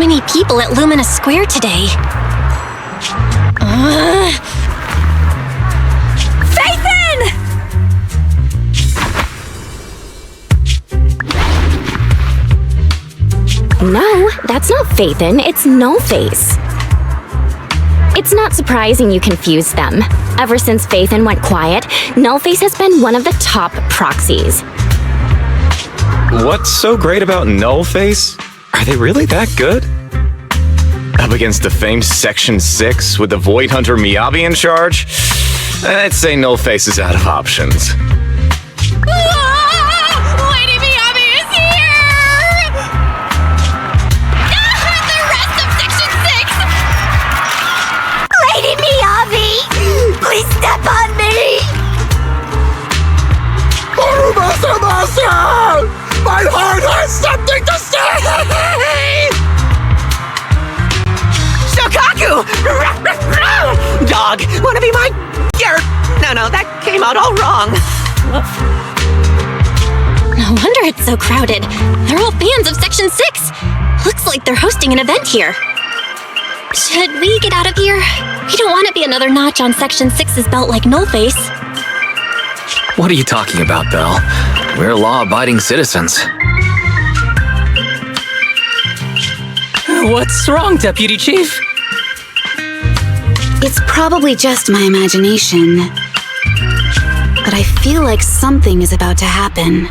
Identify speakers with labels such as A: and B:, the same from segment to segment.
A: many people at Lumina Square today. Phaethon!
B: No, that's not Phaethon, it's Nullface. It's not surprising you confused them. Ever since Phaethon went quiet, Nullface has been one of the top proxies.
C: What's so great about Nullface? Are they really that good? Up against the famed Section 6 with the Void Hunter Miyabi in charge? I'd say Nullface is out of options.
A: Lady Miyabi is here! The rest of Section 6! Lady Miyabi! Please step on me!
D: My heart has something to say!
E: Shokaku! Dog, wanna be my... No, that came out all wrong.
A: No wonder it's so crowded. They're all fans of Section 6. Looks like they're hosting an event here. Should we get out of here? We don't want to be another notch on Section 6's belt like Nullface.
F: What are you talking about, Belle? We're law-abiding citizens.
G: What's wrong, Deputy Chief?
H: It's probably just my imagination, but I feel like something is about to happen.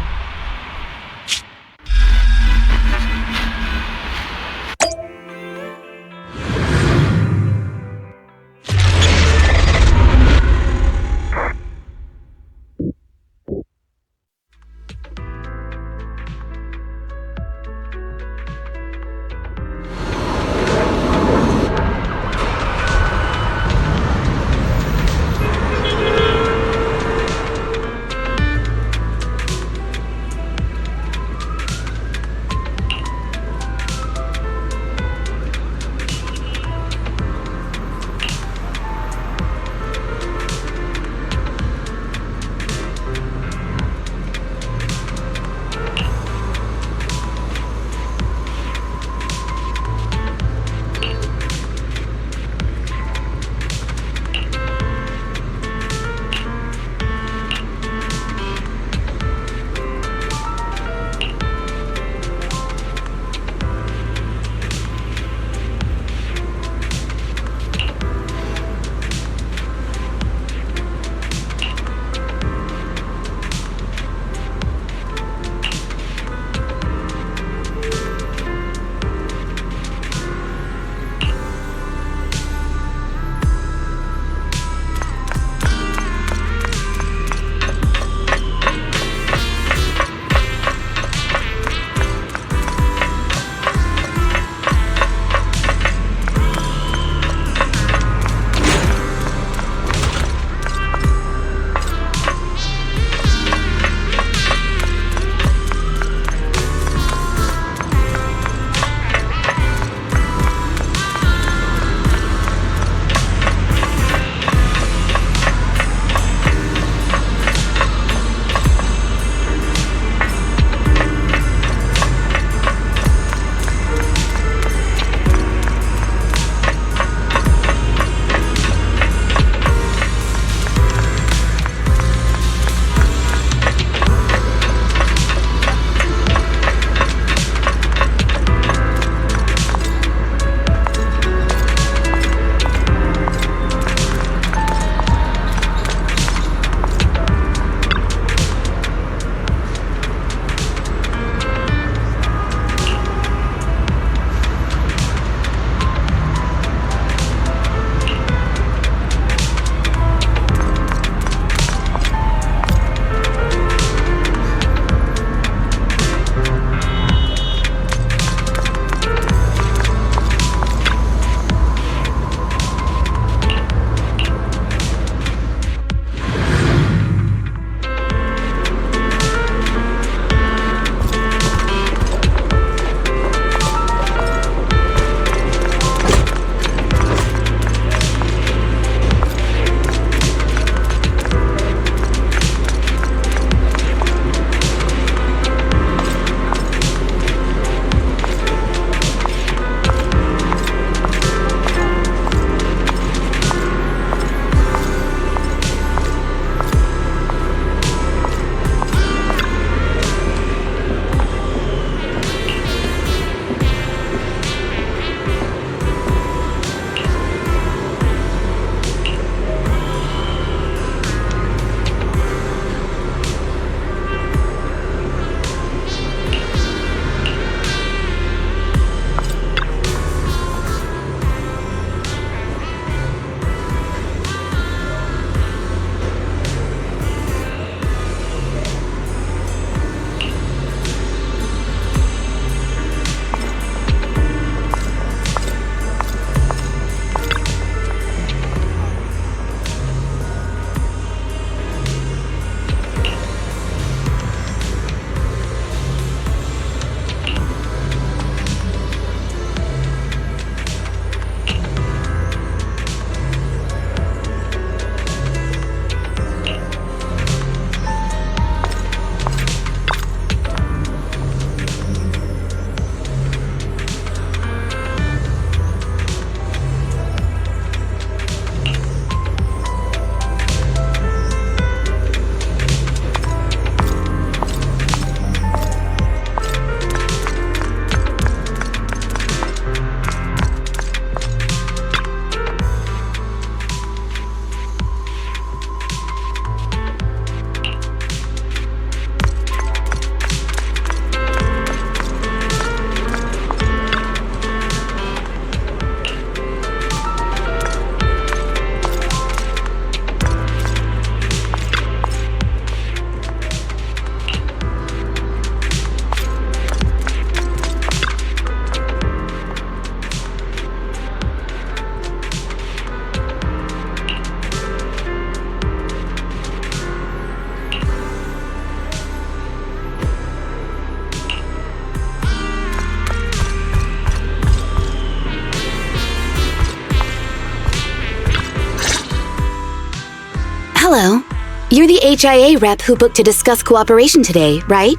H: the HIA rep who booked to discuss cooperation today, right?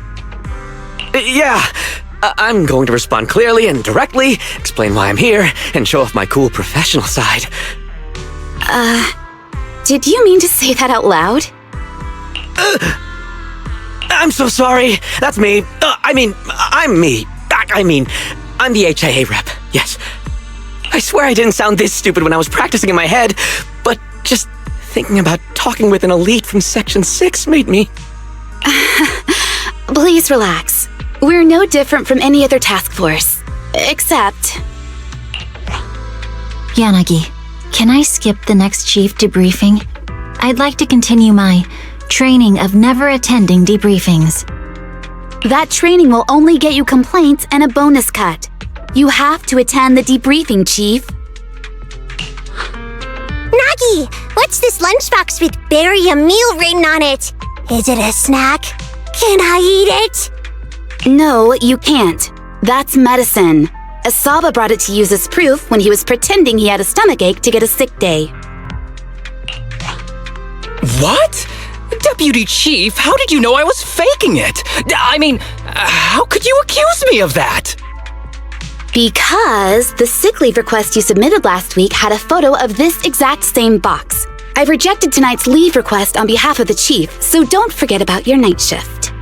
E: Yeah. I'm going to respond clearly and directly, explain why I'm here, and show off my cool professional side.
H: Did you mean to say that out loud?
E: I'm so sorry. That's me. I'm me. I'm the HIA rep. Yes. I swear I didn't sound this stupid when I was practicing in my head, but just thinking about talking with an elite from Section 6 made me...
H: Please relax. We're no different from any other task force. Except...
G: Yanagi, can I skip the next chief debriefing? I'd like to continue my training of never attending debriefings.
H: that training will only get you complaints and a bonus cut. You have to attend the debriefing, Chief.
I: Nagi, what's this lunchbox with "bury a meal" written on it? Is it a snack? Can I eat it?
H: No, you can't. That's medicine. Asaba brought it to use as proof when he was pretending he had a stomachache to get a sick day.
F: What? Deputy Chief, how did you know I was faking it? I mean, how could you accuse me of that?
H: Because the sick leave request you submitted last week had a photo of this exact same box. I've rejected tonight's leave request on behalf of the Chief, so don't forget about your night shift.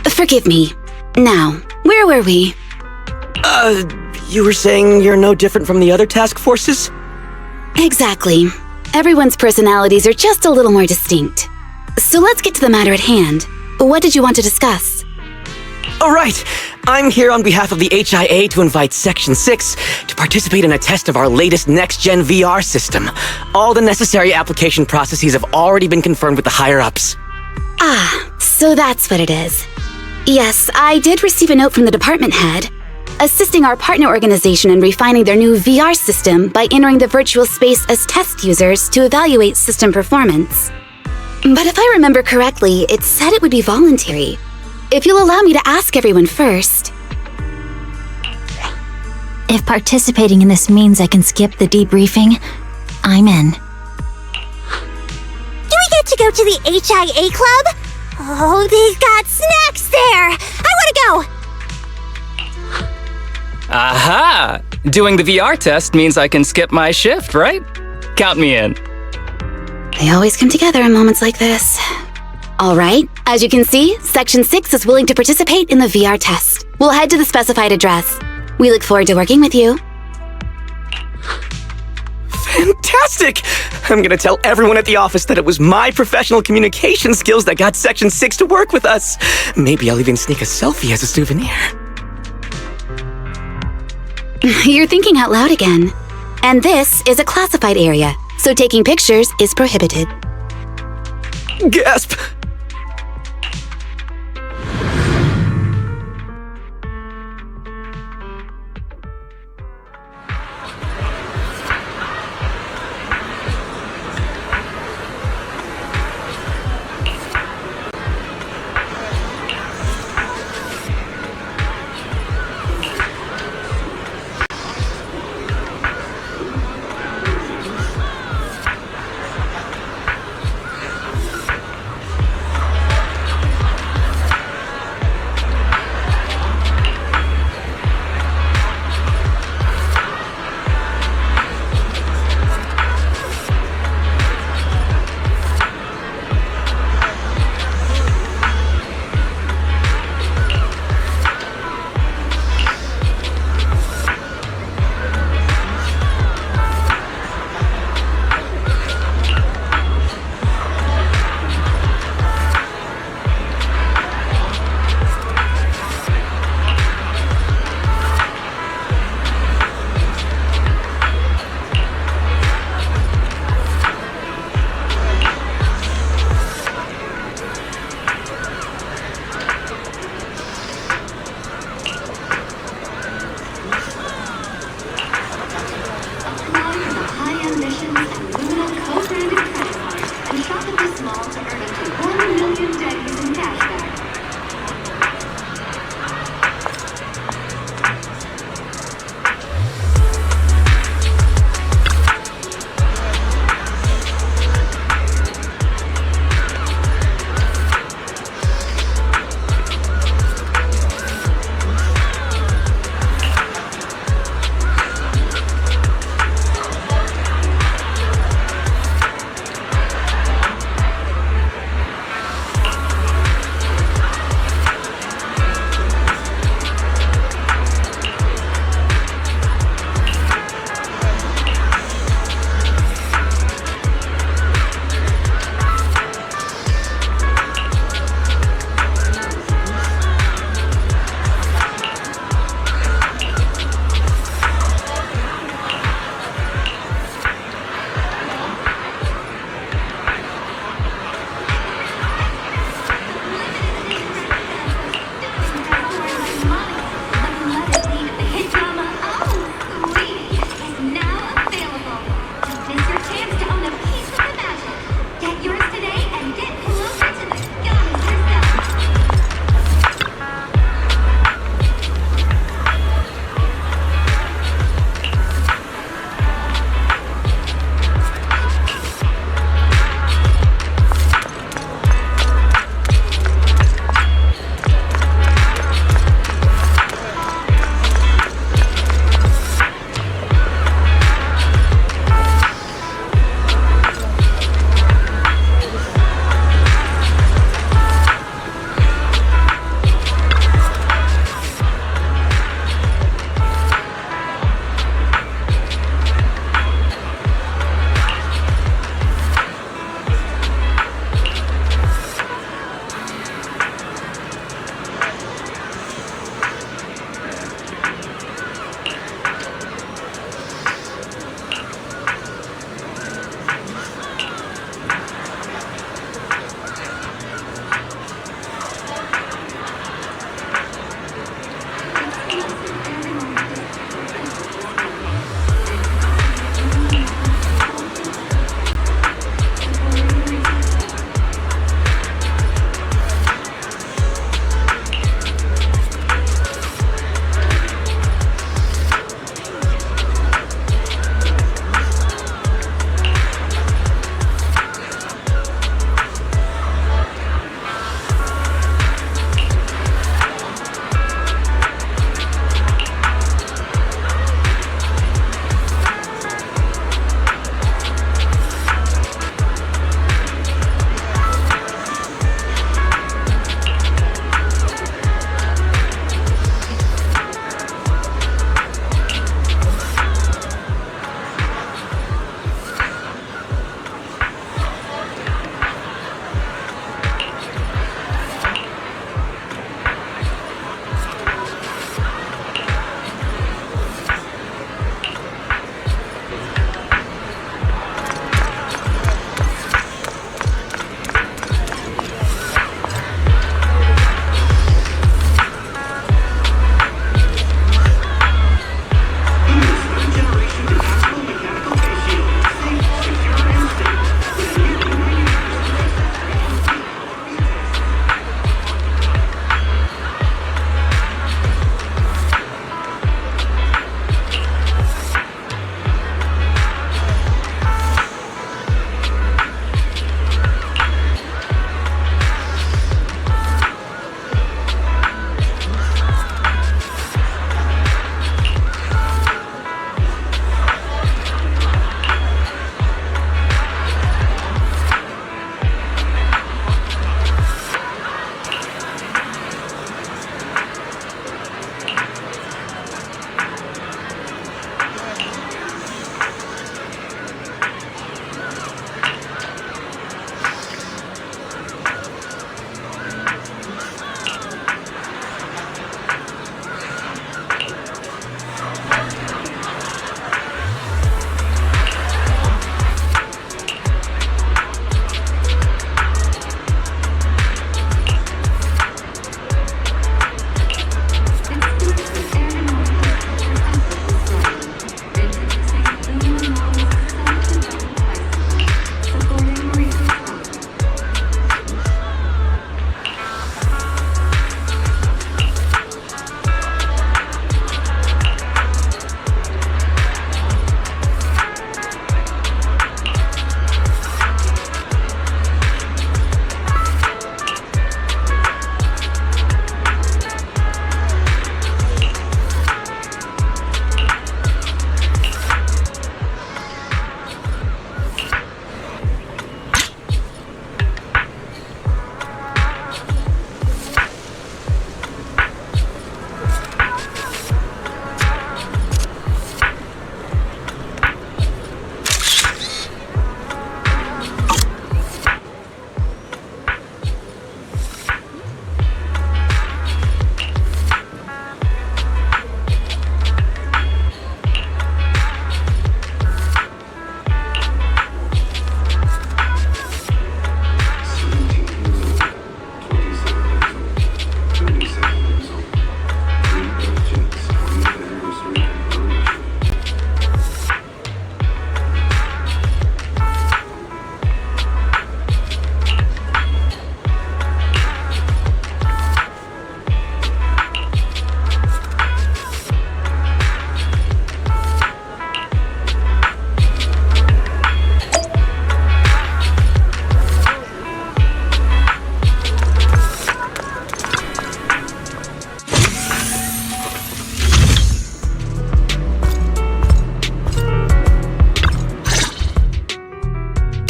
H: Forgive me. Now, where were we?
E: You were saying you're no different from the other task forces?
H: Exactly. Everyone's personalities are just a little more distinct. So let's get to the matter at hand. What did you want to discuss?
E: All right. I'm here on behalf of the HIA to invite Section 6 to participate in a test of our latest next-gen VR system. All the necessary application processes have already been confirmed with the higher-ups.
H: Ah, so that's what it is. Yes, I did receive a note from the department head, assisting our partner organization in refining their new VR system by entering the virtual space as test users to evaluate system performance. But if I remember correctly, it said it would be voluntary. If you'll allow me to ask everyone first.
G: If participating in this means I can skip the debriefing, I'm in.
I: Do we get to go to the HIA club? Oh, they've got snacks there! I want to go!
F: Aha! Doing the VR test means I can skip my shift, right? Count me in.
H: They always come together in moments like this. All right, as you can see, Section 6 is willing to participate in the VR test. We'll head to the specified address. We look forward to working with you.
E: Fantastic! I'm gonna tell everyone at the office that it was my professional communication skills that got Section 6 to work with us. Maybe I'll even sneak a selfie as a souvenir.
H: You're thinking out loud again. And this is a classified area, so taking pictures is prohibited.
E: Gasp!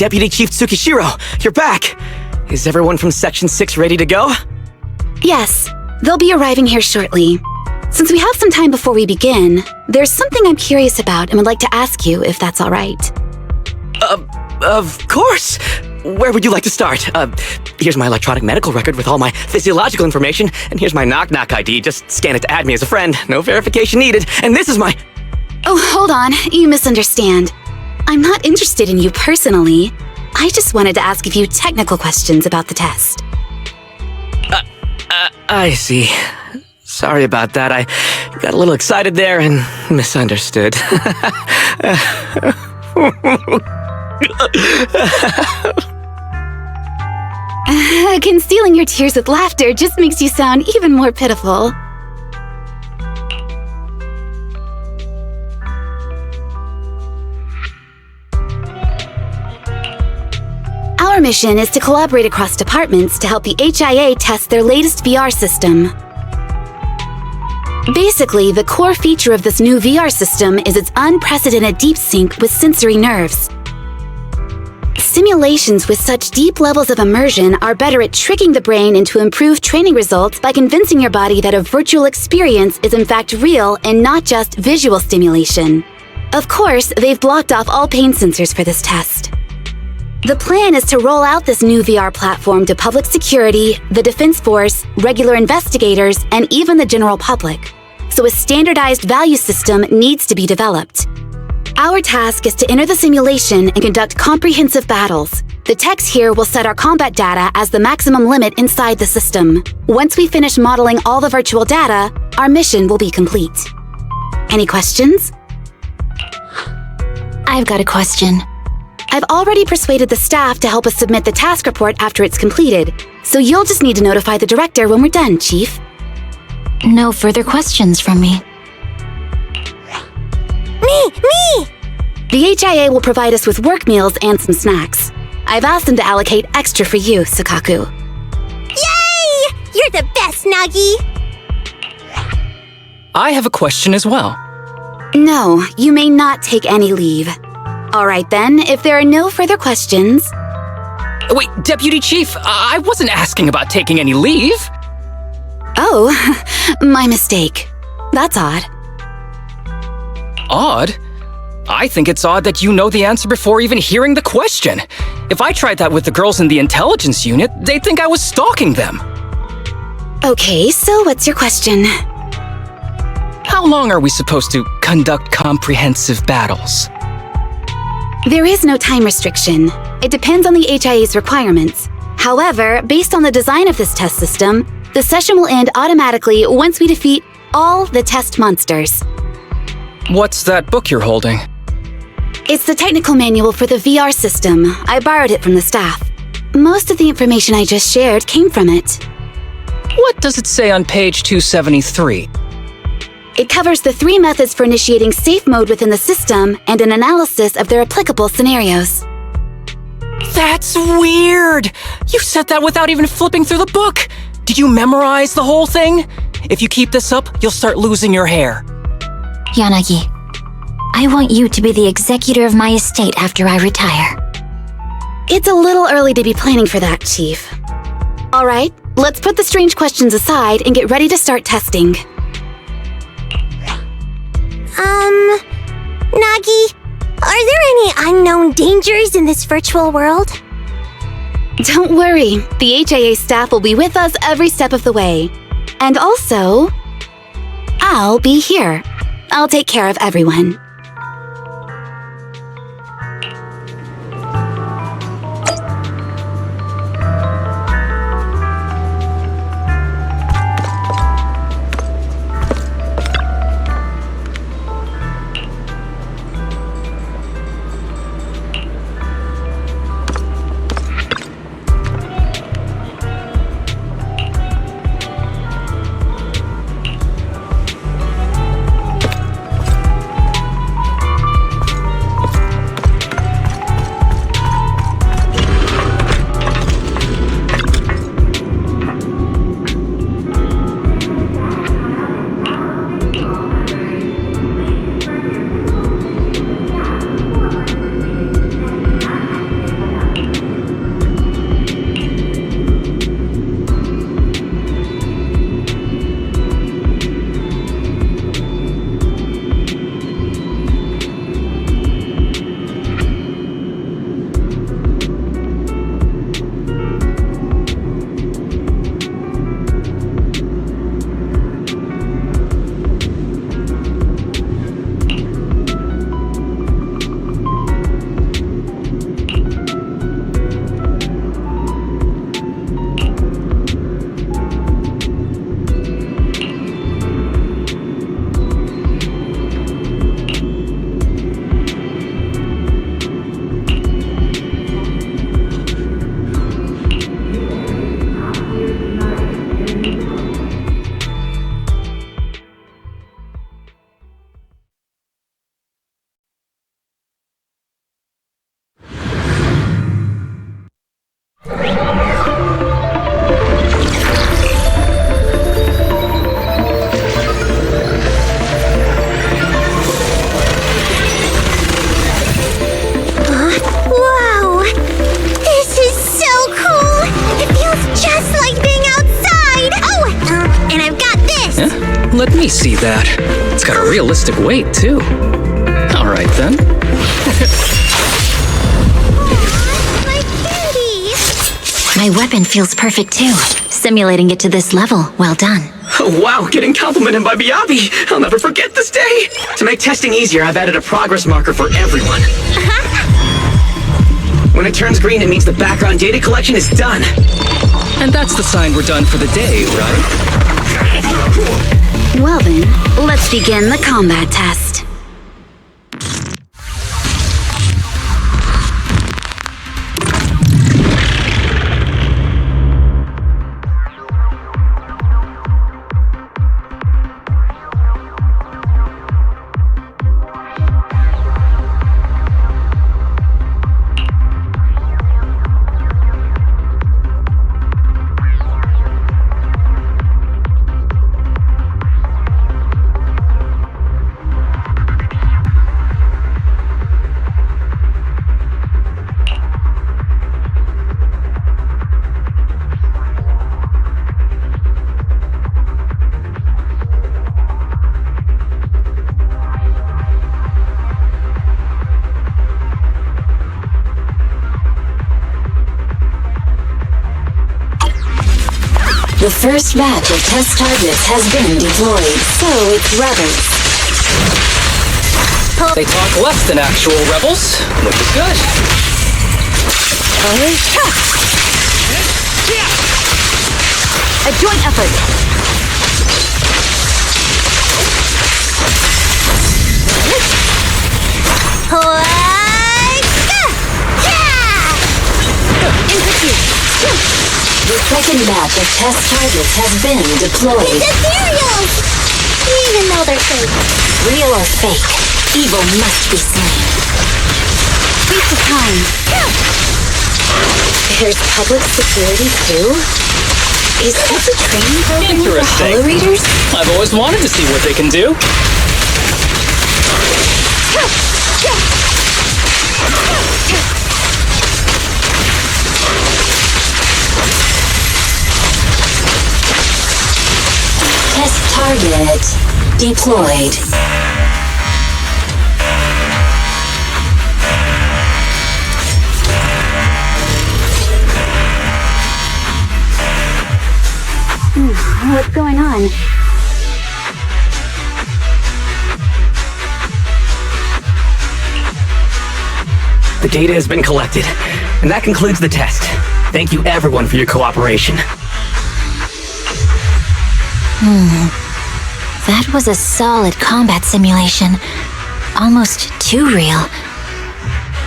E: Deputy Chief Tsukishiro, you're back! Is everyone from Section 6 ready to go?
H: Yes, they'll be arriving here shortly. Since we have some time before we begin, there's something I'm curious about and would like to ask you if that's all right.
E: Of course! Where would you like to start? Here's my electronic medical record with all my physiological information, and here's my knock-knock ID. Just scan it to add me as a friend. No verification needed. And this is my...
H: Oh, hold on. You misunderstand. I'm not interested in you personally. I just wanted to ask a few technical questions about the test.
E: I see. Sorry about that. I got a little excited there and misunderstood.
H: Concealing your tears with laughter just makes you sound even more pitiful. Our mission is to collaborate across departments to help the HIA test their latest VR system. Basically, the core feature of this new VR system is its unprecedented deep sync with sensory nerves. Simulations with such deep levels of immersion are better at tricking the brain into improved training results by convincing your body that a virtual experience is in fact real and not just visual stimulation. Of course, they've blocked off all pain sensors for this test. The plan is to roll out this new VR platform to public security, the Defense Force, regular investigators, and even the general public. So a standardized value system needs to be developed. Our task is to enter the simulation and conduct comprehensive battles. The techs here will set our combat data as the maximum limit inside the system. Once we finish modeling all the virtual data, our mission will be complete. Any questions?
G: I've got a question.
H: I've already persuaded the staff to help us submit the task report after it's completed, so you'll just need to notify the director when we're done, Chief.
G: No further questions from me.
I: Me!
H: The HIA will provide us with work meals and some snacks. I've asked them to allocate extra for you, Sukaku.
I: Yay! You're the best, Nagi!
F: I have a question as well.
H: No, you may not take any leave. All right then, if there are no further questions...
F: Wait, Deputy Chief, I wasn't asking about taking any leave.
H: Oh, my mistake. That's odd.
F: Odd? I think it's odd that you know the answer before even hearing the question. If I tried that with the girls in the intelligence unit, they'd think I was stalking them.
H: Okay, so what's your question?
F: How long are we supposed to conduct comprehensive battles?
H: There is no time restriction. It depends on the HIA's requirements. However, based on the design of this test system, the session will end automatically once we defeat all the test monsters.
F: What's that book you're holding?
H: It's the technical manual for the VR system. I borrowed it from the staff. Most of the information I just shared came from it.
F: What does it say on page 273?
H: It covers the 3 methods for initiating safe mode within the system and an analysis of their applicable scenarios.
F: That's weird! You said that without even flipping through the book! Did you memorize the whole thing? If you keep this up, you'll start losing your hair.
G: Yanagi, I want you to be the executor of my estate after I retire.
H: It's a little early to be planning for that, Chief. All right, let's put the strange questions aside and get ready to start testing.
I: Nagi, are there any unknown dangers in this virtual world?
H: Don't worry, the HIA staff will be with us every step of the way. And also, I'll be here. I'll take care of everyone.
F: Let me see that. It's got a realistic weight, too. All right, then.
I: My cutie!
G: My weapon feels perfect too. Simulating it to this level, well done.
E: Oh, wow, getting complimented by Miyabi. I'll never forget this day. To make testing easier, I've added a progress marker for everyone. When it turns green, it means the background data collection is done.
F: And that's the sign we're done for the day, right?
H: Well then, let's begin the combat test.
J: The first batch of test targets has been deployed, so it's rebels.
F: They talk less than actual rebels, which is good.
H: A joint effort. In pursuit.
J: The second batch of test targets has been deployed.
I: The cereals! Even though they're fake.
J: Real or fake, evil must be slain.
H: Waste of time. There's public security too? Is this a training program for
F: Interesting.
H: hoyocreators?
F: I've always wanted to see what they can do.
J: Test target deployed.
H: What's going on?
E: The data has been collected, and that concludes the test. Thank you everyone for your cooperation.
G: That was a solid combat simulation. Almost too real.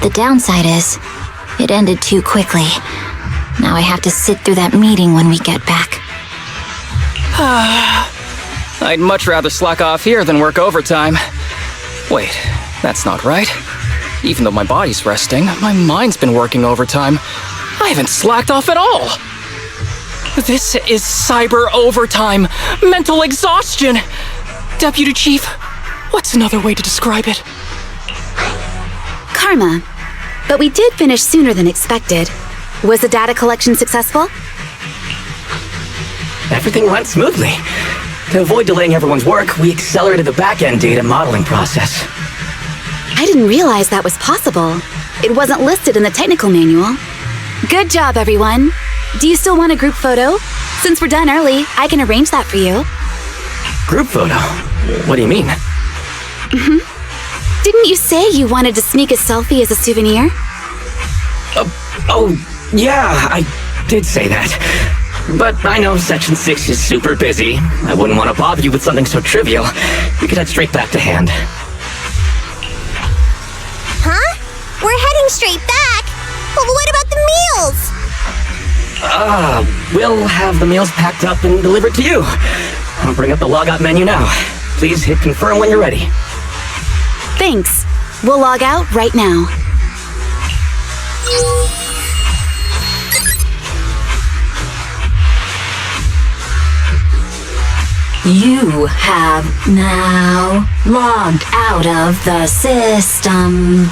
G: The downside is, it ended too quickly. Now I have to sit through that meeting when we get back.
F: I'd much rather slack off here than work overtime. Wait, that's not right. Even though my body's resting, my mind's been working overtime. I haven't slacked off at all. This is cyber overtime. Mental exhaustion. Deputy Chief, what's another way to describe it?
H: Karma. But we did finish sooner than expected. Was the data collection successful?
E: Everything went smoothly. To avoid delaying everyone's work, we accelerated the back-end data modeling process.
H: I didn't realize that was possible. It wasn't listed in the technical manual. Good job, everyone. Do you still want a group photo? Since we're done early, I can arrange that for you.
E: Group photo? What do you mean?
H: Didn't you say you wanted to sneak a selfie as a souvenir?
E: Oh, yeah, I did say that. But I know Section 6 is super busy. I wouldn't want to bother you with something so trivial. We could head straight back to hand.
I: Huh? We're heading straight back? But what about the meals?
E: We'll have the meals packed up and delivered to you. I'll bring up the logout menu now. Please hit confirm when you're ready.
H: Thanks. We'll log out right now.
J: You have now logged out of the system.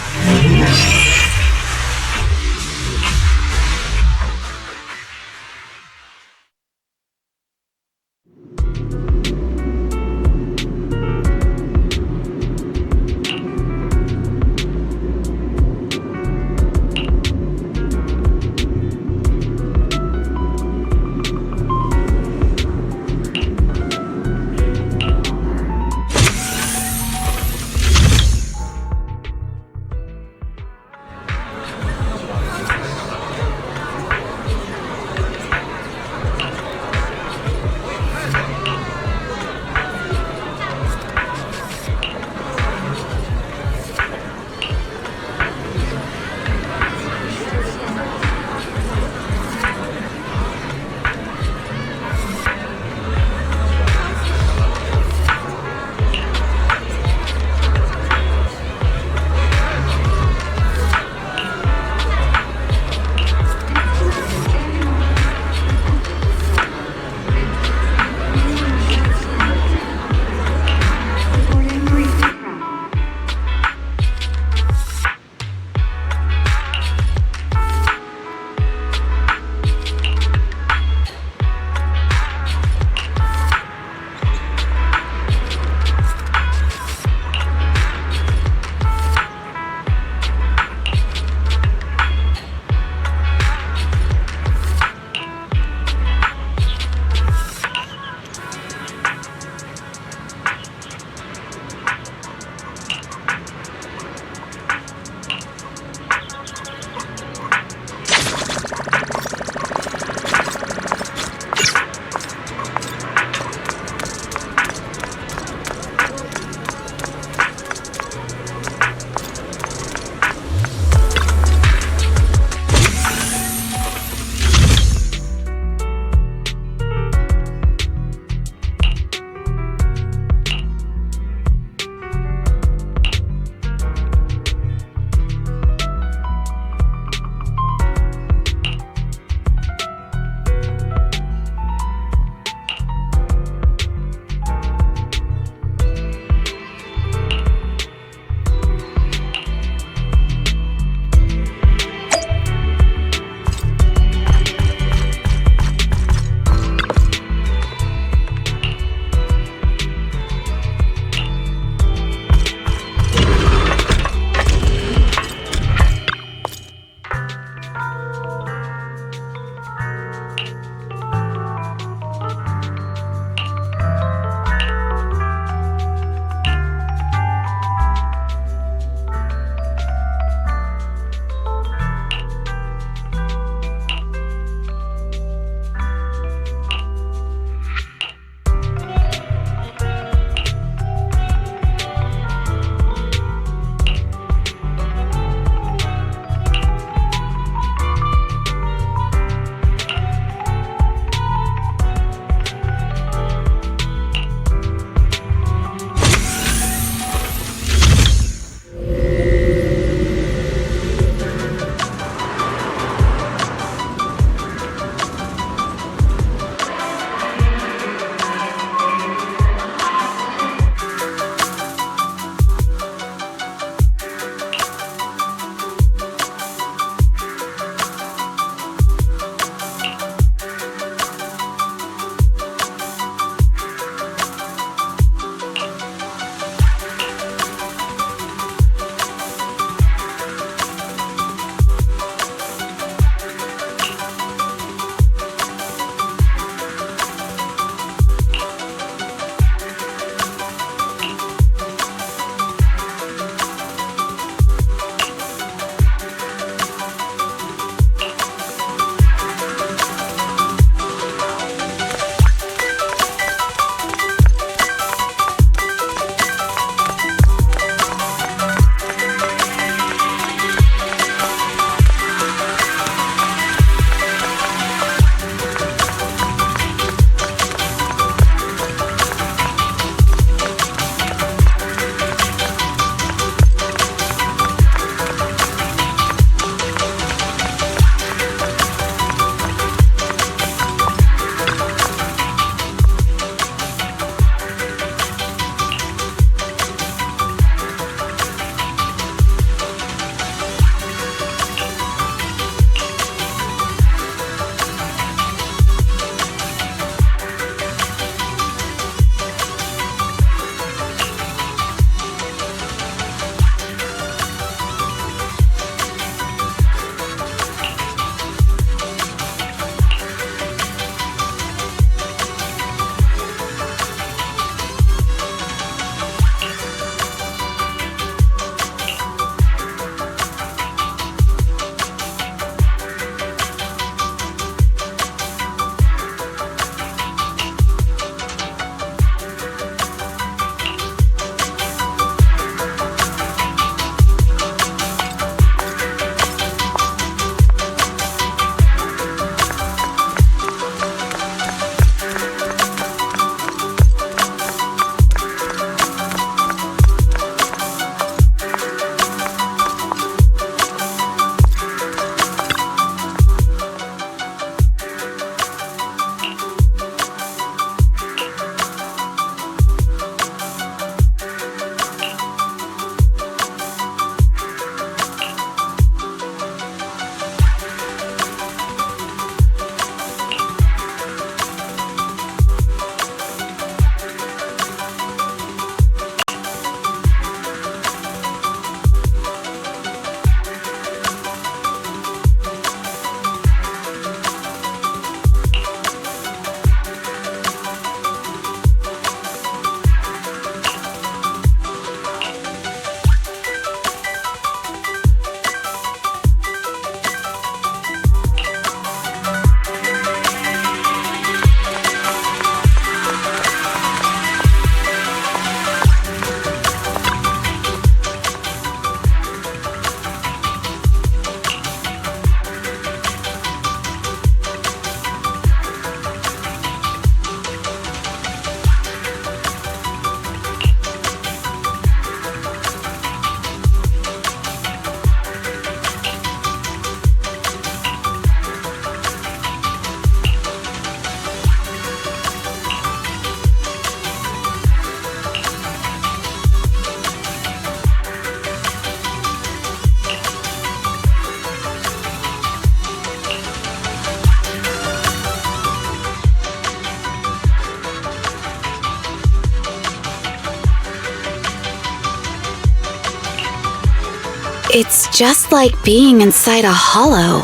H: It's just like being inside a hollow.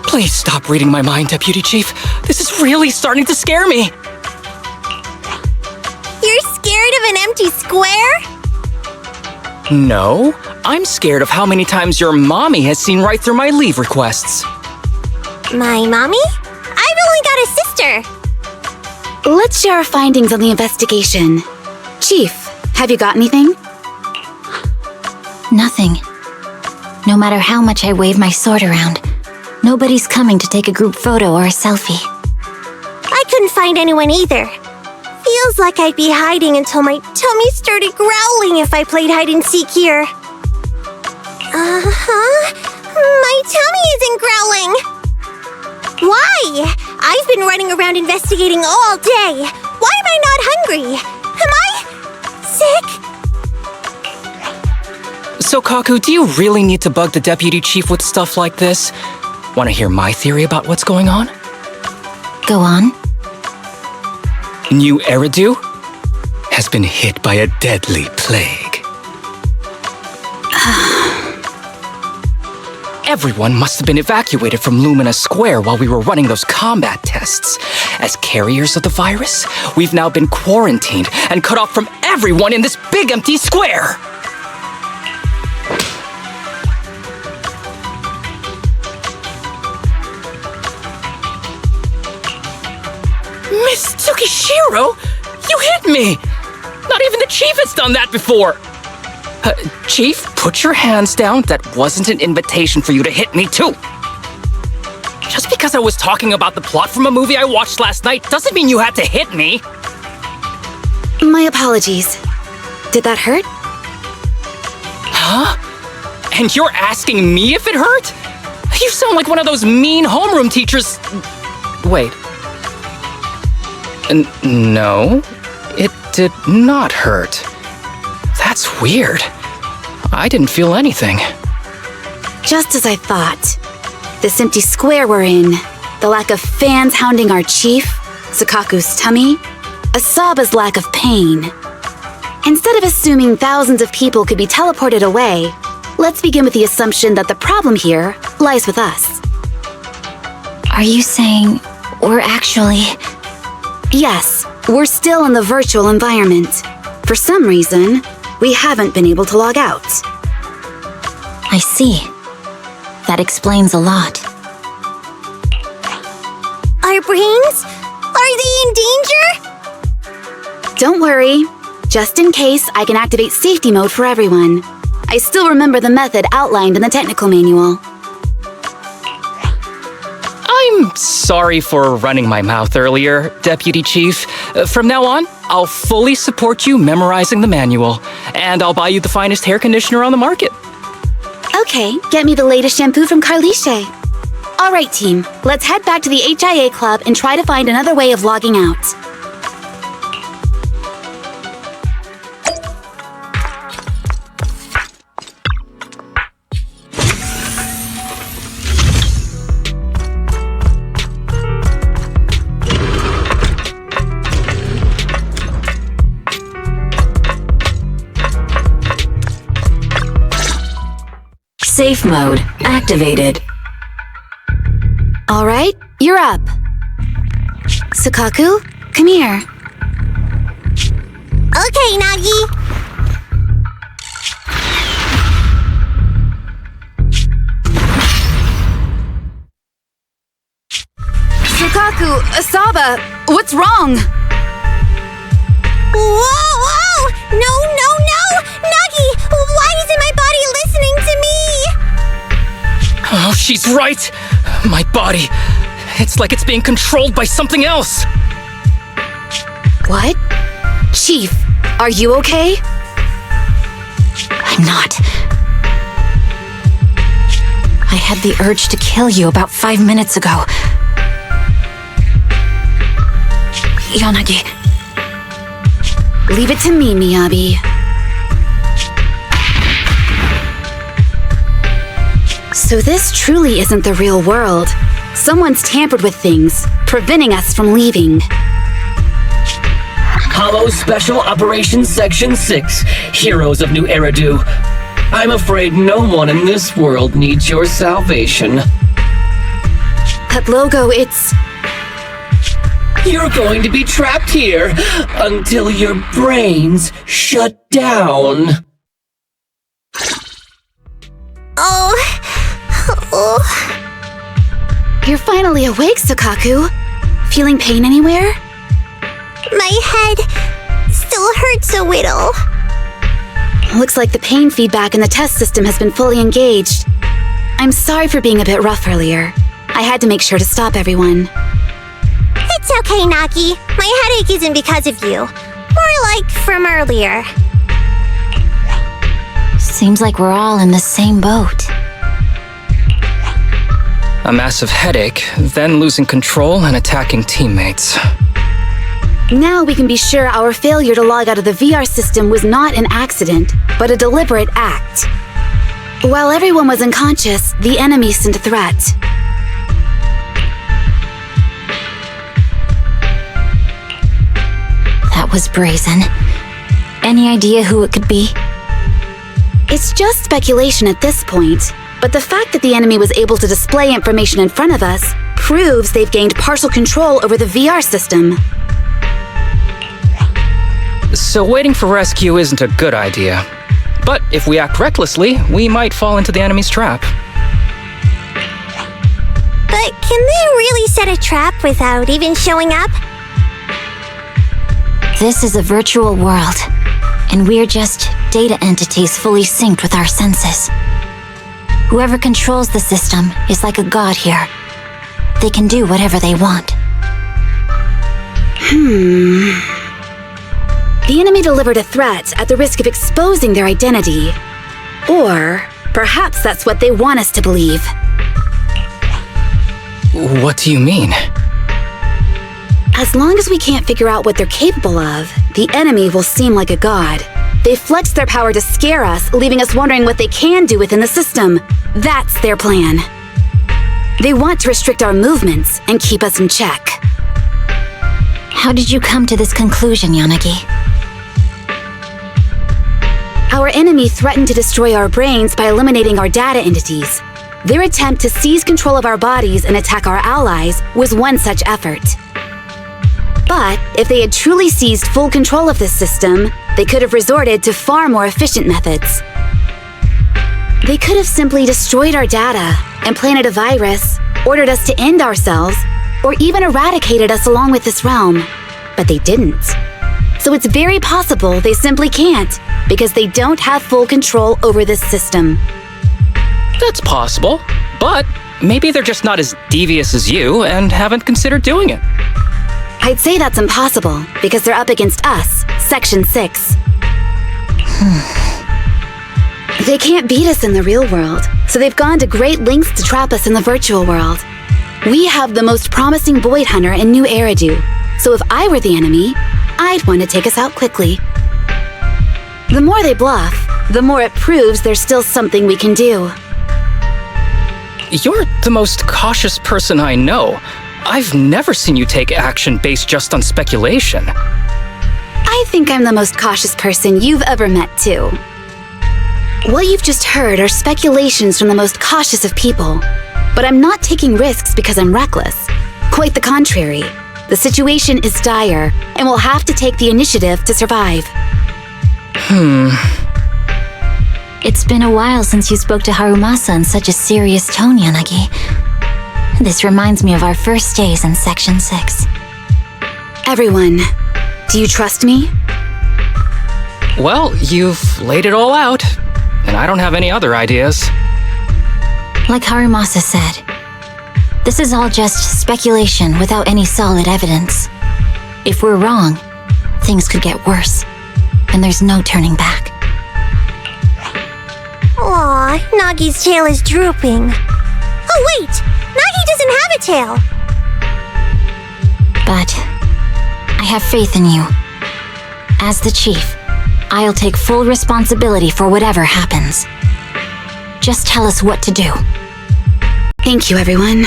F: Please stop reading my mind, Deputy Chief. This is really starting to scare me.
I: You're scared of an empty square?
F: No, I'm scared of how many times your mommy has seen right through my leave requests.
I: My mommy? I've only got a sister.
H: Let's share our findings on the investigation. Chief, have you got anything?
G: Nothing. No matter how much I wave my sword around, nobody's coming to take a group photo or a selfie.
I: I couldn't find anyone either. Feels like I'd be hiding until my tummy started growling if I played hide and seek here. My tummy isn't growling. Why? I've been running around investigating all day. Why am I not hungry? Am I sick?
F: So, Kaku, do you really need to bug the Deputy Chief with stuff like this? Want to hear my theory about what's going on?
G: Go on.
F: New Eridu has been hit by a deadly plague. Everyone must have been evacuated from Lumina Square while we were running those combat tests. As carriers of the virus, we've now been quarantined and cut off from everyone in this big empty square. Miss Tsukishiro, you hit me! Not even the Chief has done that before! Chief, put your hands down. That wasn't an invitation for you to hit me too! Just because I was talking about the plot from a movie I watched last night doesn't mean you had to hit me!
H: My apologies. Did that hurt?
F: Huh? And you're asking me if it hurt? You sound like one of those mean homeroom teachers... Wait. No, it did not hurt. That's weird. I didn't feel anything.
H: Just as I thought. This empty square we're in, the lack of fans hounding our chief, Sukaku's tummy, Asaba's lack of pain. Instead of assuming thousands of people could be teleported away, let's begin with the assumption that the problem here lies with us.
G: Are you saying we're actually...
H: Yes, we're still in the virtual environment. For some reason, we haven't been able to log out.
G: I see. That explains a lot.
I: Our brains? Are they in danger?
H: Don't worry. Just in case, I can activate safety mode for everyone. I still remember the method outlined in the technical manual.
F: I'm sorry for running my mouth earlier, Deputy Chief. From now on, I'll fully support you memorizing the manual, and I'll buy you the finest hair conditioner on the market.
H: Okay, get me the latest shampoo from Carliche. All right, team, let's head back to the HIA Club and try to find another way of logging out.
J: Safe mode activated.
H: All right, you're up. Sukaku, come here.
I: Okay, Nagi.
H: Sukaku, Asaba, what's wrong?
I: Whoa! No! Nagi, why isn't my body listening to me?
F: Oh, she's right! My body, it's like it's being controlled by something else!
H: What? Chief, are you okay?
G: I'm not. I had the urge to kill you about 5 minutes ago. Yanagi.
H: Leave it to me, Miyabi. So this truly isn't the real world. Someone's tampered with things, preventing us from leaving.
K: Hollow Special Operations Section 6, Heroes of New Eridu. I'm afraid no one in this world needs your salvation.
H: That logo, it's...
K: You're going to be trapped here until your brains shut down.
H: You're finally awake, Sukaku. Feeling pain anywhere?
I: My head still hurts a little.
H: Looks like the pain feedback in the test system has been fully engaged. I'm sorry for being a bit rough earlier. I had to make sure to stop everyone.
I: It's okay, Nagi. My headache isn't because of you. More like from earlier.
G: Seems like we're all in the same boat.
F: A massive headache, then losing control and attacking teammates.
H: Now we can be sure our failure to log out of the VR system was not an accident, but a deliberate act. While everyone was unconscious, the enemy sent a threat.
G: That was brazen. Any idea who it could be?
H: It's just speculation at this point, but the fact that the enemy was able to display information in front of us proves they've gained partial control over the VR system.
F: So waiting for rescue isn't a good idea. But if we act recklessly, we might fall into the enemy's trap.
I: But can they really set a trap without even showing up?
G: This is a virtual world, and we're just data entities fully synced with our senses. Whoever controls the system is like a god here. They can do whatever they want.
H: The enemy delivered a threat at the risk of exposing their identity. Or perhaps that's what they want us to believe.
F: What do you mean?
H: As long as we can't figure out what they're capable of, the enemy will seem like a god. They flex their power to scare us, leaving us wondering what they can do within the system. That's their plan. They want to restrict our movements and keep us in check.
G: How did you come to this conclusion, Yanagi?
H: Our enemy threatened to destroy our brains by eliminating our data entities. Their attempt to seize control of our bodies and attack our allies was one such effort. But if they had truly seized full control of this system, they could have resorted to far more efficient methods. They could have simply destroyed our data, implanted a virus, ordered us to end ourselves, or even eradicated us along with this realm. But they didn't. So it's very possible they simply can't, because they don't have full control over this system.
F: That's possible, but maybe they're just not as devious as you and haven't considered doing it.
H: I'd say that's impossible, because they're up against us, Section 6. They can't beat us in the real world, so they've gone to great lengths to trap us in the virtual world. We have the most promising Void Hunter in New Eridu, so if I were the enemy, I'd want to take us out quickly. The more they bluff, the more it proves there's still something we can do.
F: You're the most cautious person I know. I've never seen you take action based just on speculation.
H: I think I'm the most cautious person you've ever met, too. What you've just heard are speculations from the most cautious of people. But I'm not taking risks because I'm reckless. Quite the contrary. The situation is dire, and we'll have to take the initiative to survive.
G: It's been a while since you spoke to Harumasa in such a serious tone, Yanagi. This reminds me of our first days in Section 6.
H: Everyone, do you trust me?
F: Well, you've laid it all out, and I don't have any other ideas.
G: Like Harumasa said, this is all just speculation without any solid evidence. If we're wrong, things could get worse, and there's no turning back.
I: Aw, Nagi's tail is drooping. Oh wait! Nagi doesn't have a tail!
G: But I have faith in you. As the chief, I'll take full responsibility for whatever happens. Just tell us what to do.
H: Thank you, everyone.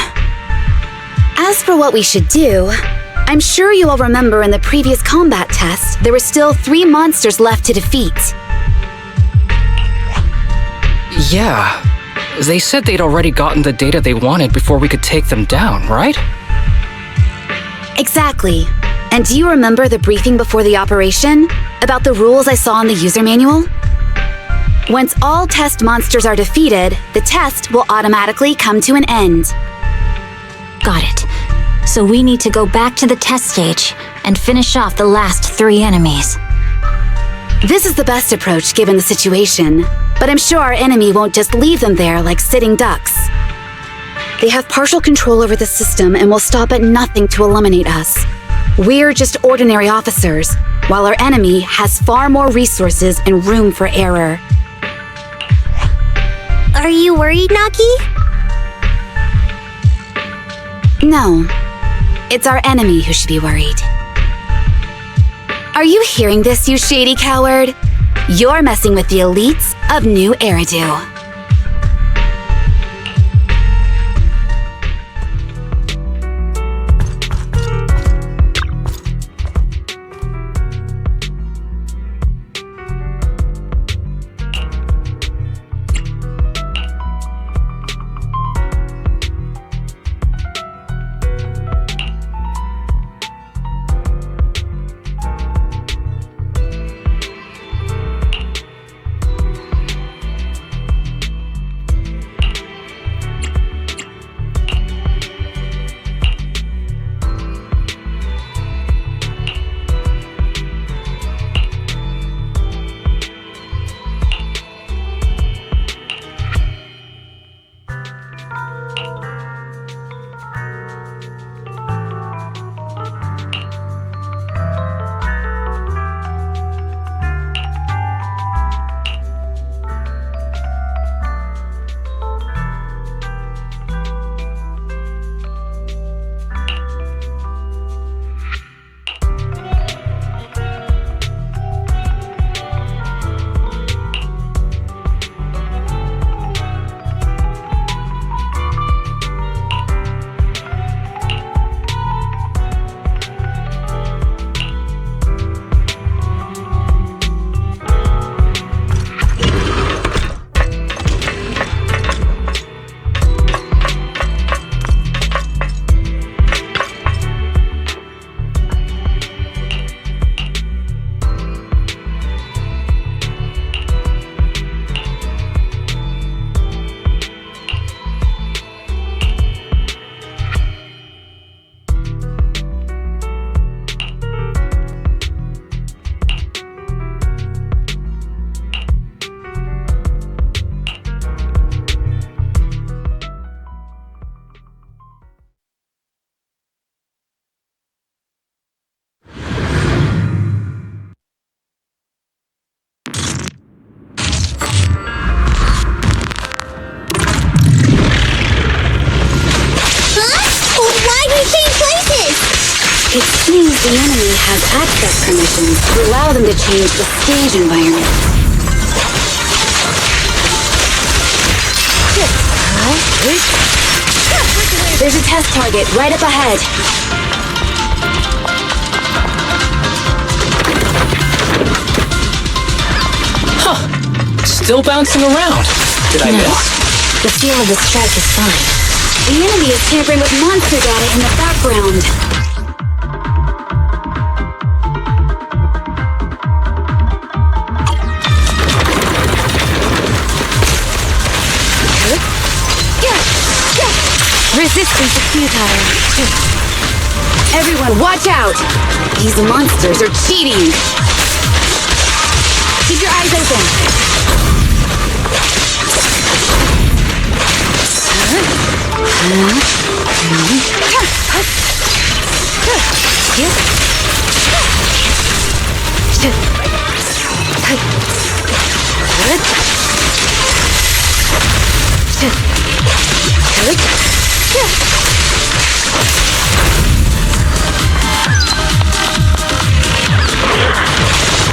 H: As for what we should do, I'm sure you all remember in the previous combat test, there were still 3 monsters left to defeat.
F: Yeah. They said they'd already gotten the data they wanted before we could take them down, right?
H: Exactly. And do you remember the briefing before the operation? About the rules I saw in the user manual? Once all test monsters are defeated, the test will automatically come to an end.
G: Got it. So we need to go back to the test stage and finish off the last 3 enemies.
H: This is the best approach given the situation, but I'm sure our enemy won't just leave them there like sitting ducks. They have partial control over the system and will stop at nothing to eliminate us. We're just ordinary officers, while our enemy has far more resources and room for error.
I: Are you worried, Naki?
H: No. It's our enemy who should be worried. Are you hearing this, you shady coward? You're messing with the elites of New Eridu. It seems the enemy has access permissions to allow them to change the stage environment. There's a test target right up ahead.
F: Huh. Still bouncing around. Did I miss?
H: The feel of the strike is fine. The enemy is tampering with monster data in the background. Resistance is futile. Everyone, watch out! These monsters are cheating! Keep your eyes open!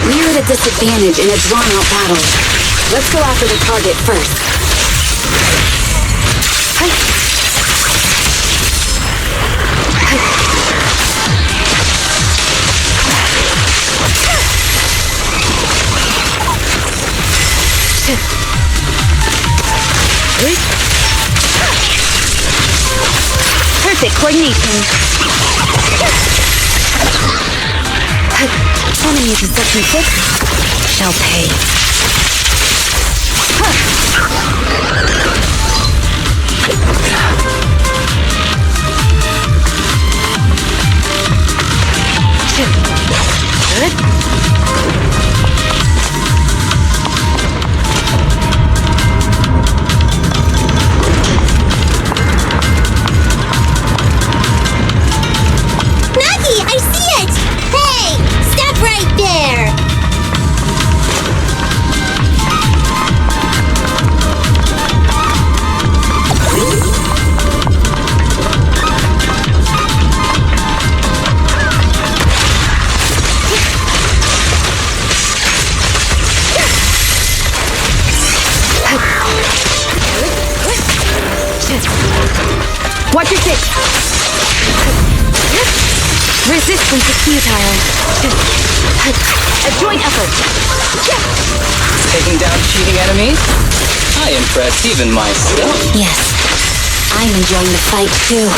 H: We're at a disadvantage in a drawn-out battle. Let's go after the target first. Perfect coordination. Enemies in Section 6 shall pay.
I: Nagi, I see it! Hey! Stop right there!
H: Watch your six. Resistance is futile. A joint effort.
F: Taking down cheating enemies? I impress even myself.
G: Yes, I'm enjoying the fight too.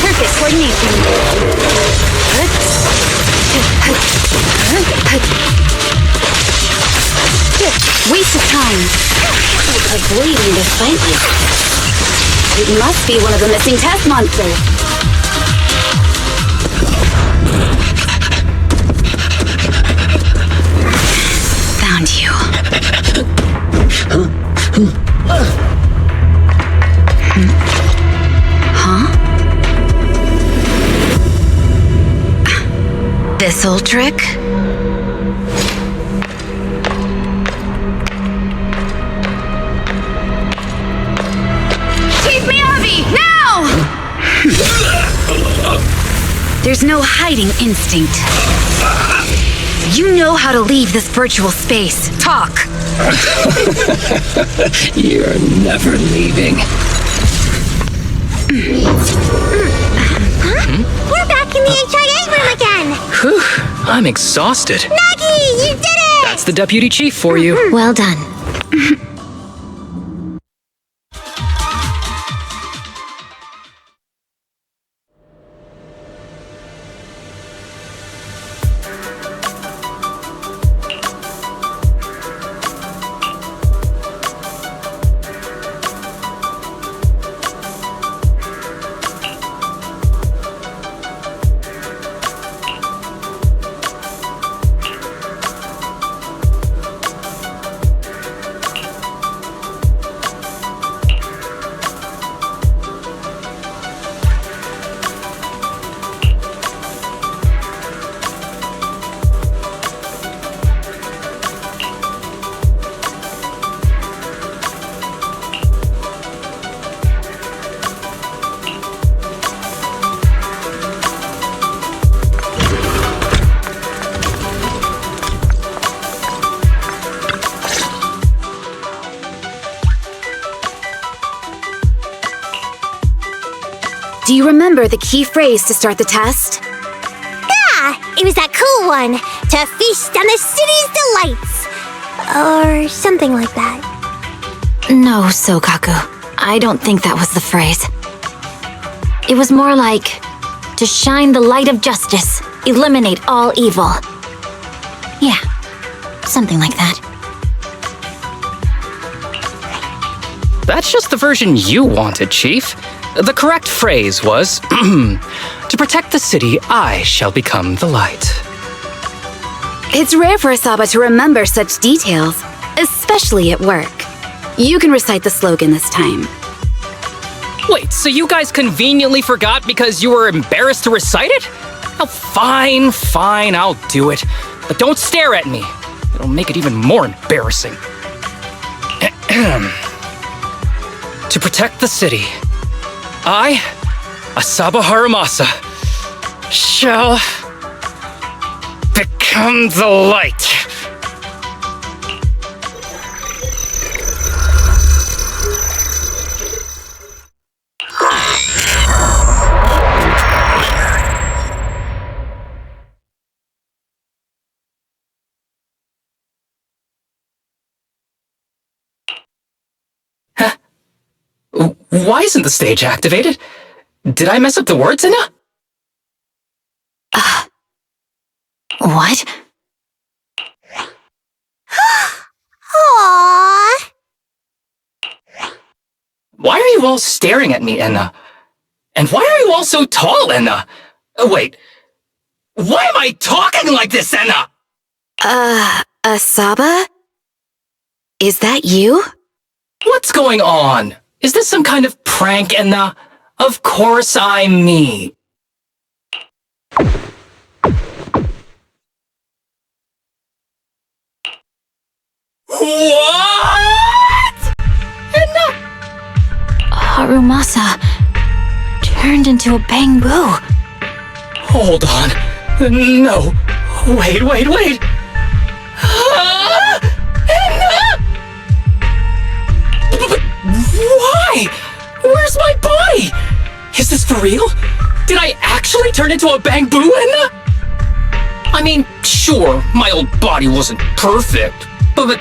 H: Perfect coordination. Waste of time.
G: Avoiding the fight like this.
H: It must be one of the missing test monsters. Found you. Huh? This old trick? There's no hiding instinct. You know how to leave this virtual space. Talk.
K: You're never leaving.
I: We're back in the HIA room again!
F: Whew, I'm exhausted.
I: Nagi, you did it!
F: That's the deputy chief for you.
G: Well done.
H: Do you remember the key phrase to start the test?
I: Yeah, it was that cool one. To feast on the city's delights. Or something like that.
G: No, Sokaku. I don't think that was the phrase. It was more like, to shine the light of justice, eliminate all evil. Yeah, something like that.
F: That's just the version you wanted, Chief. The correct phrase was, to protect the city, I shall become the light.
H: It's rare for Asaba to remember such details, especially at work. You can recite the slogan this time.
F: Wait, so you guys conveniently forgot because you were embarrassed to recite it? Oh, fine, I'll do it. But don't stare at me. It'll make it even more embarrassing. To protect the city, I, Asaba Haramasa, shall become the light. Why isn't the stage activated? Did I mess up the words, Enna?
G: What?
I: Aww.
F: Why are you all staring at me, Enna? And why are you all so tall, Enna? Wait. Why am I talking like this, Enna?
H: Asaba? Is that you?
F: What's going on? Is this some kind of prank, Enna? Of course I'm me. What? Enna?
G: Harumasa turned into a bamboo.
F: Hold on. No. Wait. Enna? But why? Where's my body? Is this for real? Did I actually turn into a bamboo, Enna? I mean, sure, my old body wasn't perfect, but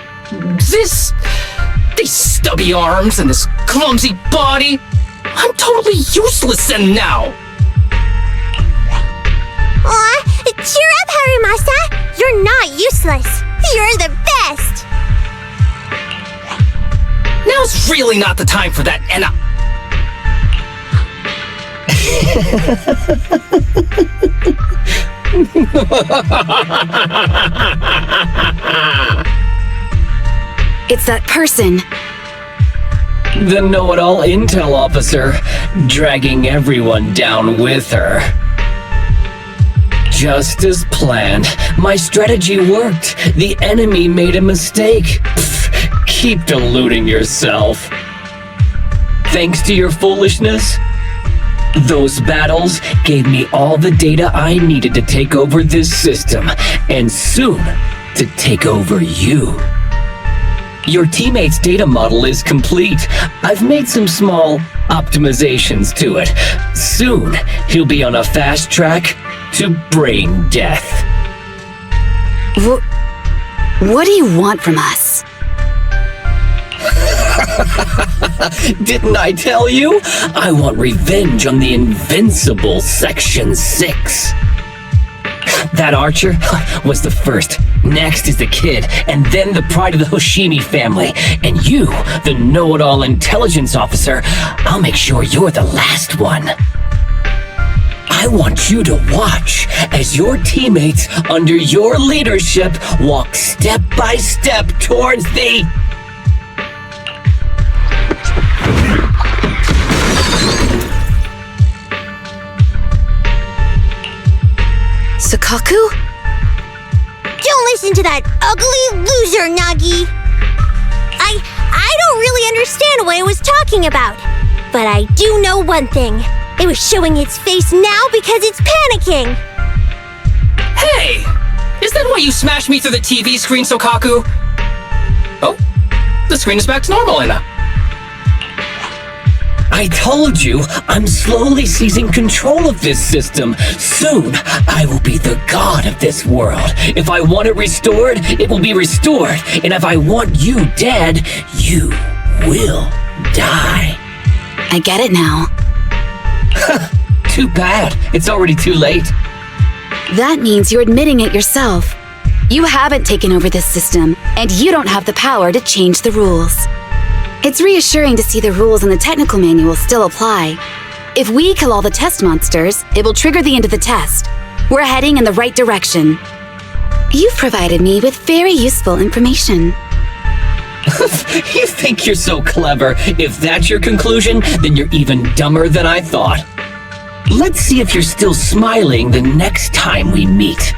F: these stubby arms and this clumsy body, I'm totally useless and now.
I: Aw, cheer up, Harumasa. You're not useless. You're the best.
F: Now's really not the time for that, Enna.
H: It's that person.
K: The know-it-all intel officer, dragging everyone down with her. Just as planned. My strategy worked. The enemy made a mistake. Pfft, keep deluding yourself. Thanks to your foolishness, those battles gave me all the data I needed to take over this system, and soon to take over you. Your teammate's data model is complete. I've made some small optimizations to it. Soon, he'll be on a fast track to brain death.
H: What do you want from us?
K: Didn't I tell you? I want revenge on the invincible Section 6. That archer was the first. Next is the kid, and then the pride of the Hoshimi family. And you, the know-it-all intelligence officer, I'll make sure you're the last one. I want you to watch as your teammates under your leadership walk step by step towards the...
H: Sukaku?
I: Don't listen to that ugly loser, Nagi. I don't really understand what it was talking about. But I do know one thing. It was showing its face now because it's panicking.
F: Hey! Is that why you smashed me through the TV screen, Sokaku? Oh, the screen is back to normal, Enna.
K: I told you, I'm slowly seizing control of this system. Soon, I will be the god of this world. If I want it restored, it will be restored. And if I want you dead, you will die.
H: I get it now.
K: Too bad. It's already too late.
H: That means you're admitting it yourself. You haven't taken over this system, and you don't have the power to change the rules. It's reassuring to see the rules in the technical manual still apply. If we kill all the test monsters, it will trigger the end of the test. We're heading in the right direction. You've provided me with very useful information.
K: You think you're so clever. If that's your conclusion, then you're even dumber than I thought. Let's see if you're still smiling the next time we meet.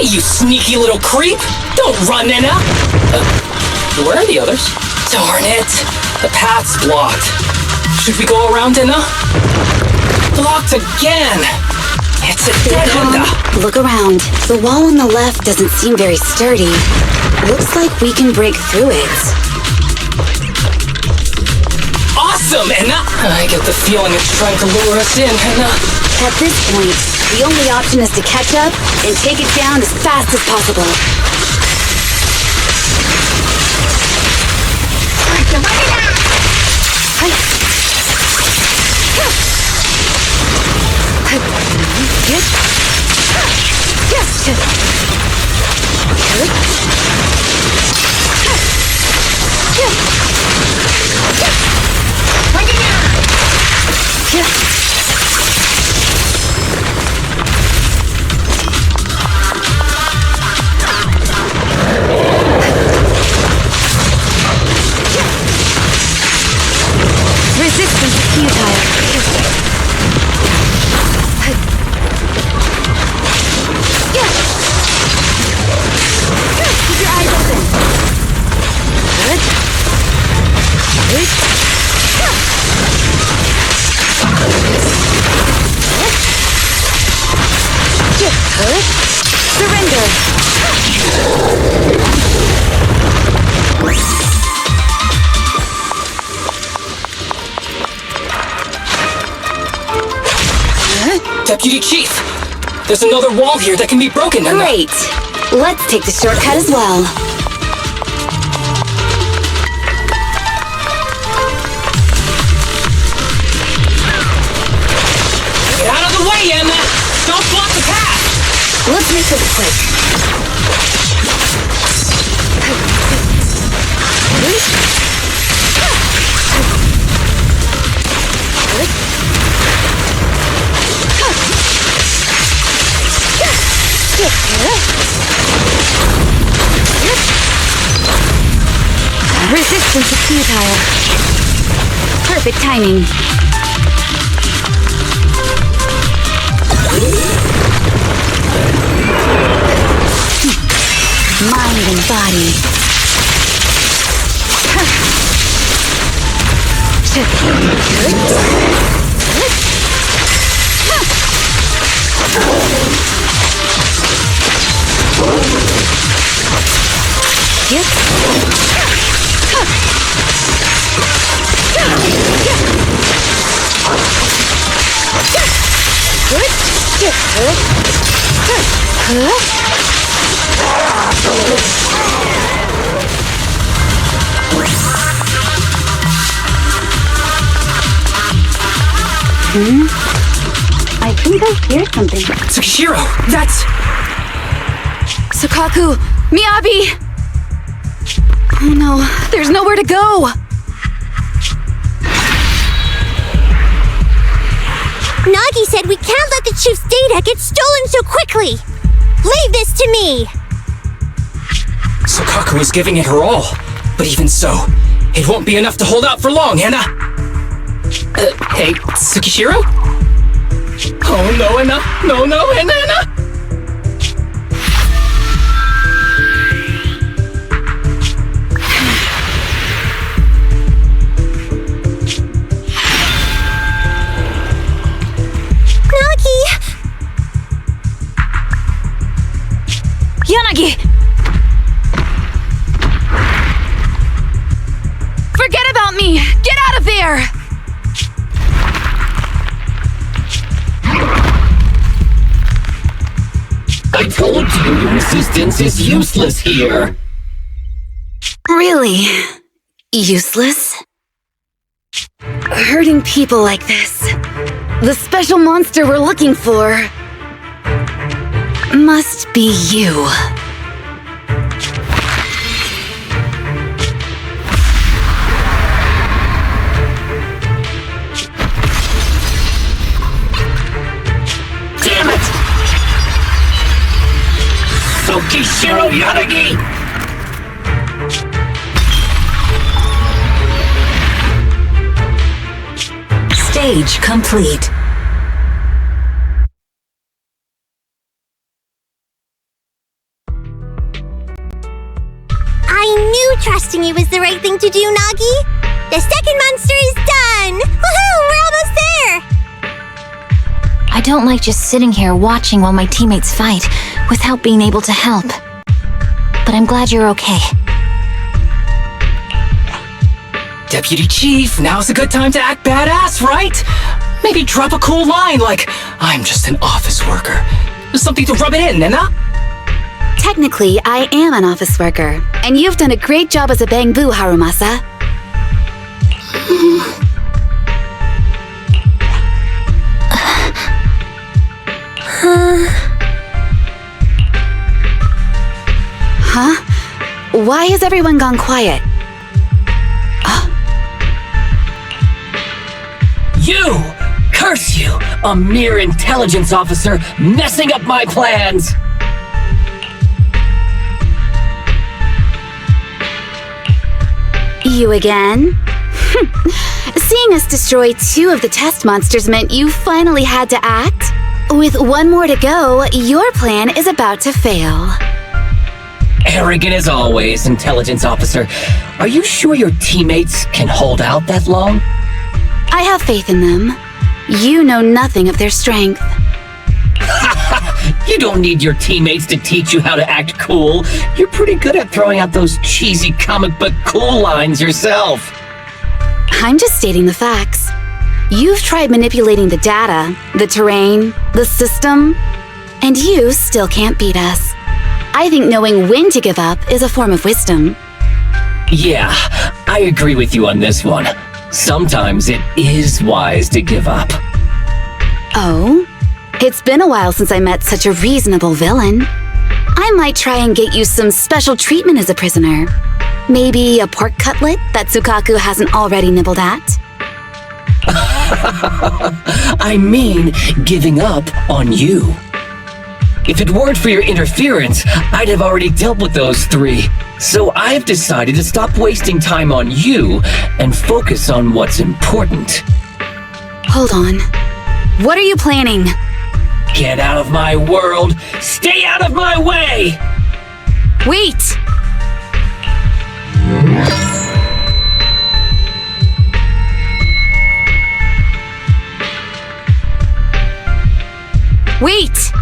F: Hey, you sneaky little creep! Don't run, Enna! Where are the others? Darn it! The path's blocked. Should we go around, Enna? Blocked again! It's a dead end.
H: Look around. The wall on the left doesn't seem very sturdy. Looks like we can break through it.
F: Awesome, Enna! I get the feeling it's trying to lure us in, Enna.
H: At this point, the only option is to catch up and take it down as fast as possible. Resistance is futile. Keep your eyes open. Good. Good. Good. Surrender.
F: Deputy Chief! There's another wall here that can be broken, Enna.
H: Great. Let's take the shortcut as well.
F: Get out of the way, Enna! Don't block the path!
H: Let's make this quick. Resistance is futile. Perfect timing. Mind and body. I think I hear something.
F: Tsukishiro, that's...
H: Sukaku! Miyabi! Oh no, there's nowhere to go!
I: Nagi said we can't let the chief's data get stolen so quickly. Leave this to me.
F: Sukaku is giving it her all. But even so, it won't be enough to hold out for long, Enna! Hey, Tsukishiro? Oh no, Enna! No, Enna!
H: Yanagi! Forget about me! Get out of there!
K: I told you your resistance is useless here.
H: Really? Useless? Hurting people like this. The special monster we're looking for must be you.
K: Damn it! Tsukishiro Yanagi!
J: Stage complete.
I: trusting you is the right thing to do, Nagi. The second monster is done! Woohoo! We're almost there!
G: I don't like just sitting here watching while my teammates fight without being able to help. But I'm glad you're okay.
F: Deputy Chief, now's a good time to act badass, right? Maybe drop a cool line like, I'm just an office worker. Something to rub it in, Nena?
H: Technically, I am an office worker, and you've done a great job as a bamboo, Harumasa. Huh? Why has everyone gone quiet?
K: You! Curse you! A mere intelligence officer messing up my plans!
H: You again? Seeing us destroy 2 of the test monsters meant you finally had to act? With 1 more to go, your plan is about to fail.
K: Arrogant as always, intelligence officer. Are you sure your teammates can hold out that long?
H: I have faith in them. You know nothing of their strength.
K: You don't need your teammates to teach you how to act cool. You're pretty good at throwing out those cheesy comic book cool lines yourself.
H: I'm just stating the facts. You've tried manipulating the data, the terrain, the system, and you still can't beat us. I think knowing when to give up is a form of wisdom.
K: Yeah, I agree with you on this one. Sometimes it is wise to give up.
H: Oh? It's been a while since I met such a reasonable villain. I might try and get you some special treatment as a prisoner. Maybe a pork cutlet that Tsukaku hasn't already nibbled at.
K: I mean, giving up on you. If it weren't for your interference, I'd have already dealt with those 3. So I've decided to stop wasting time on you and focus on what's important.
H: Hold on. What are you planning?
K: Get out of my world! Stay out of my way!
H: Wait! Wait!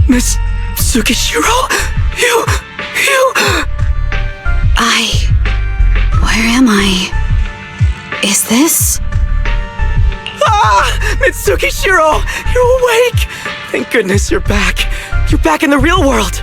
E: Miss Tsukishiro? You...
H: Where am I? Is this?
E: Miss Tsukishiro! You're awake! Thank goodness you're back. You're back in the real world!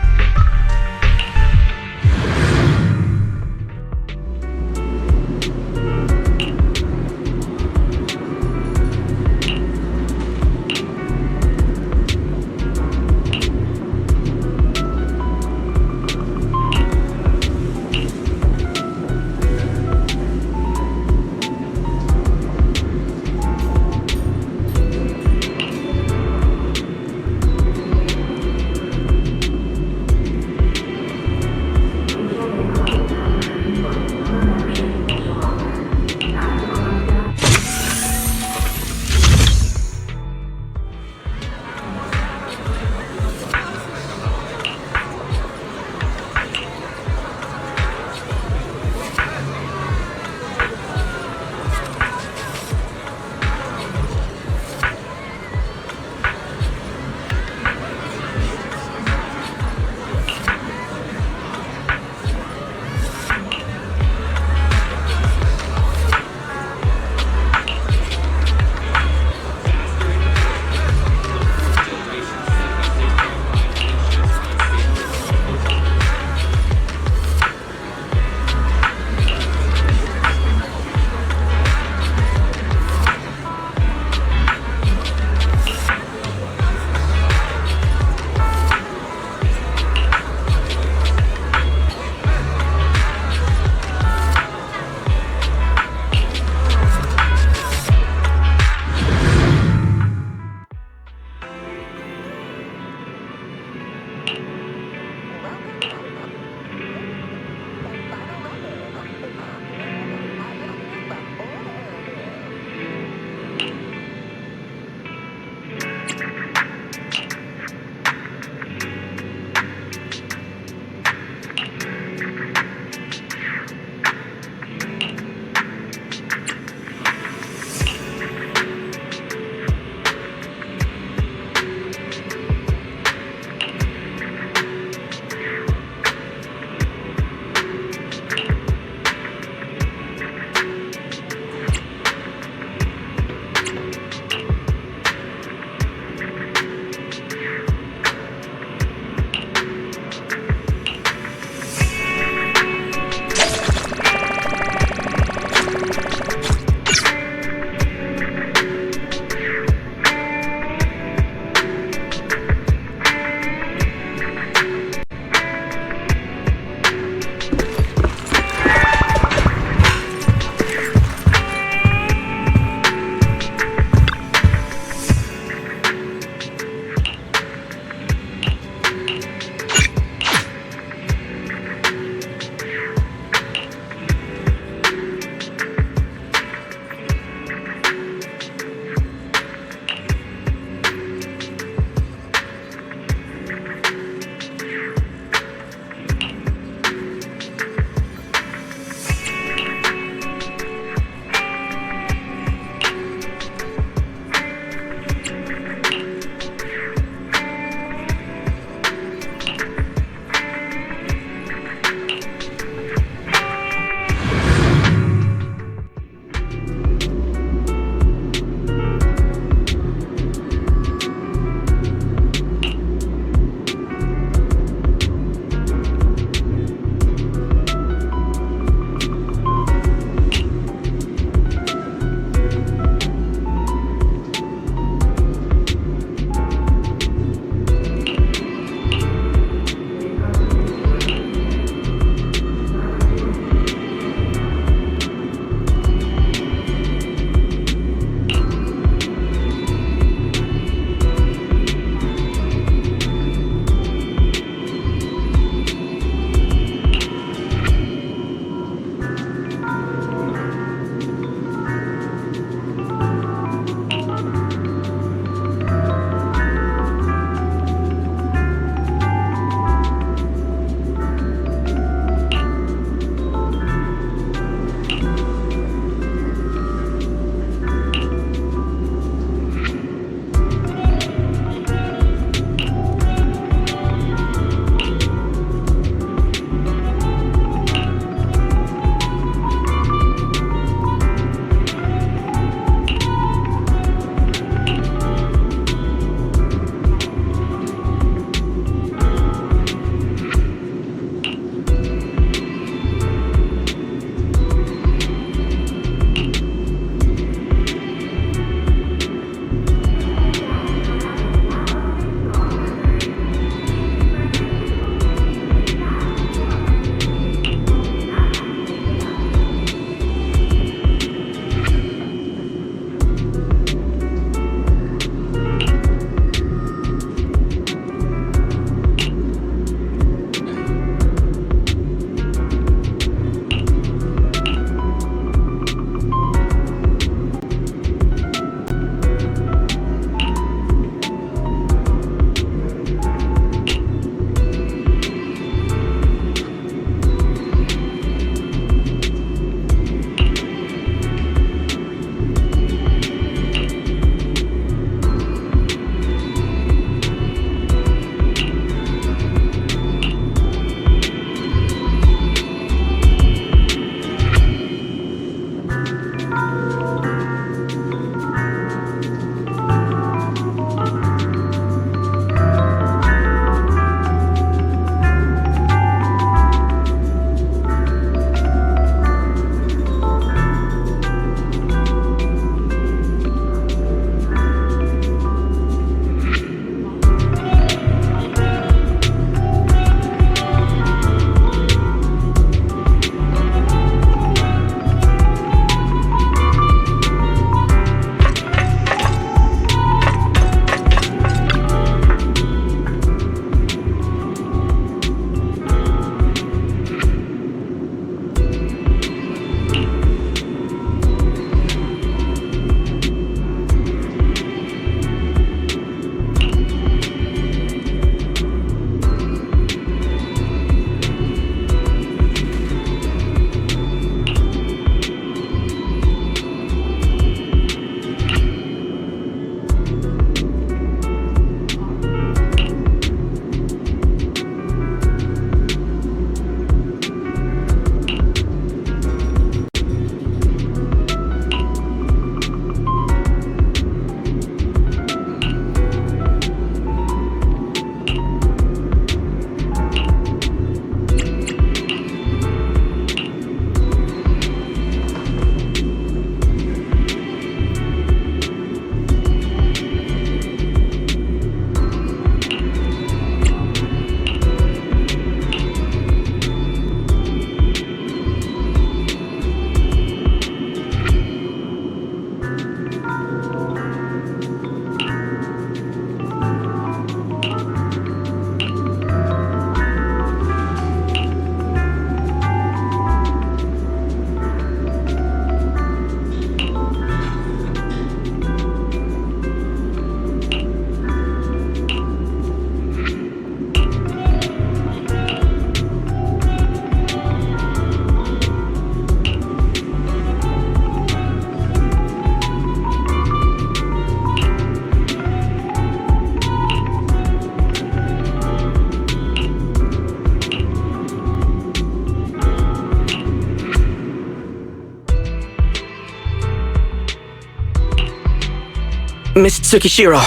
E: Miss Tsukishiro,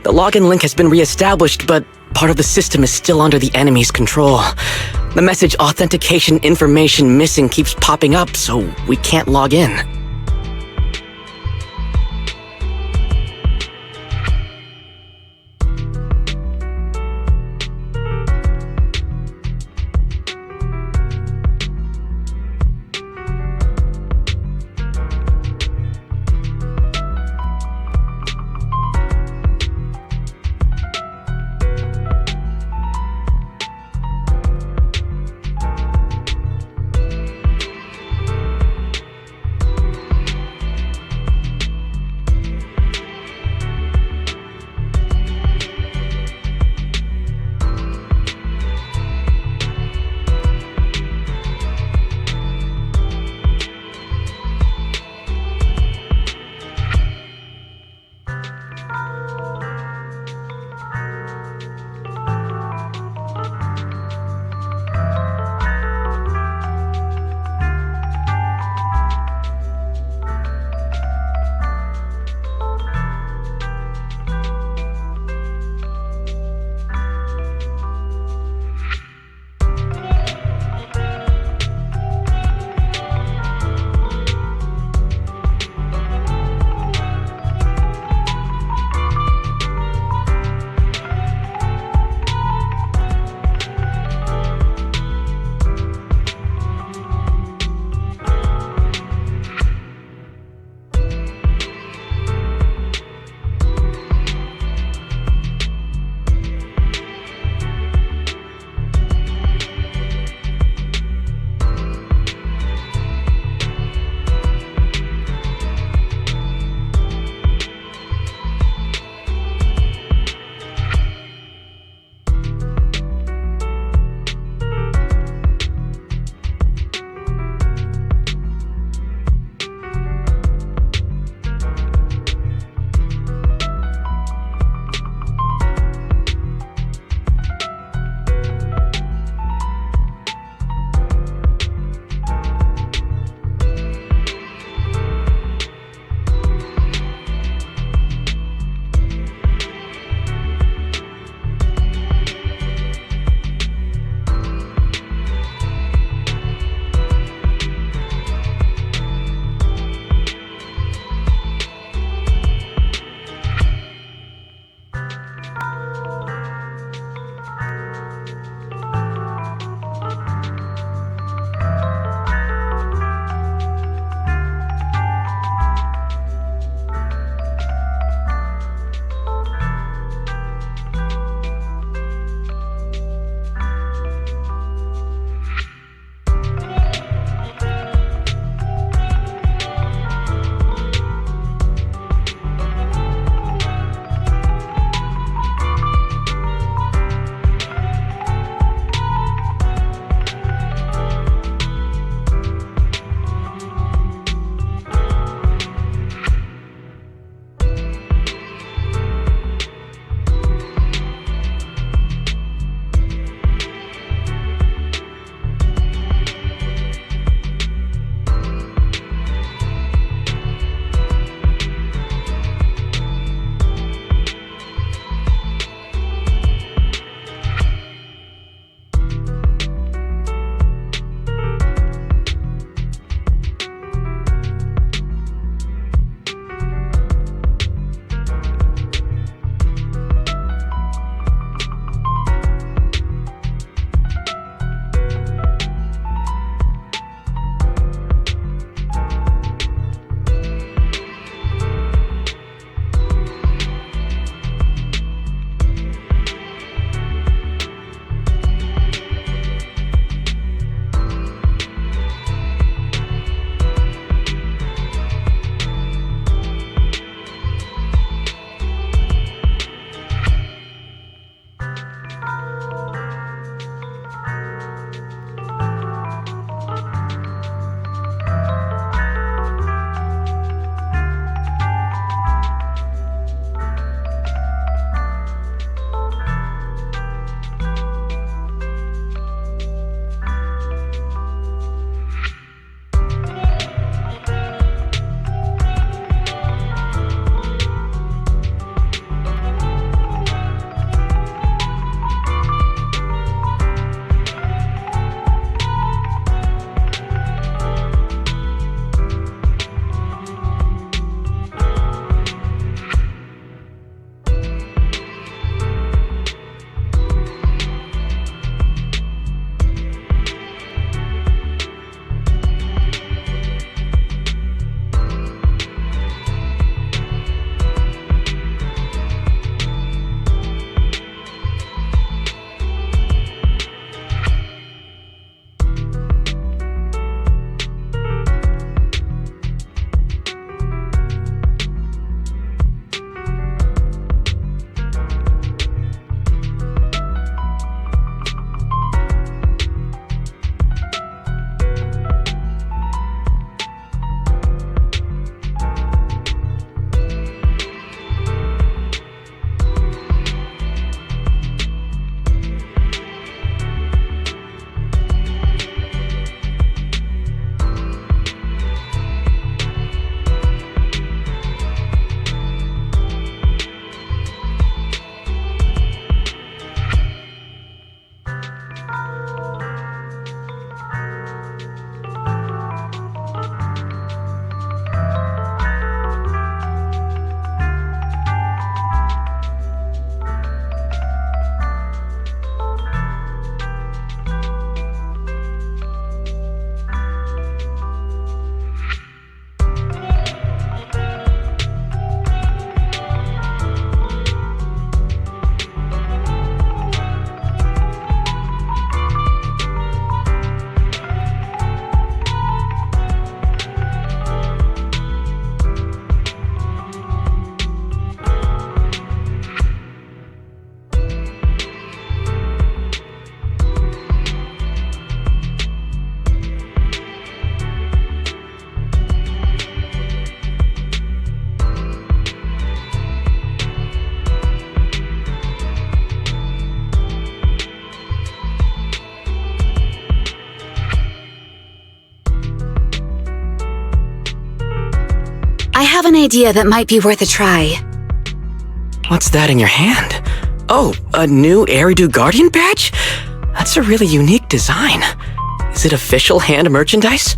E: the login link has been reestablished, but part of the system is still under the enemy's control. The message authentication information missing keeps popping up, so we can't log in.
H: idea that might be worth a try.
E: What's that in your hand? Oh, a new Eridu Guardian badge? That's a really unique design. Is it official hand merchandise?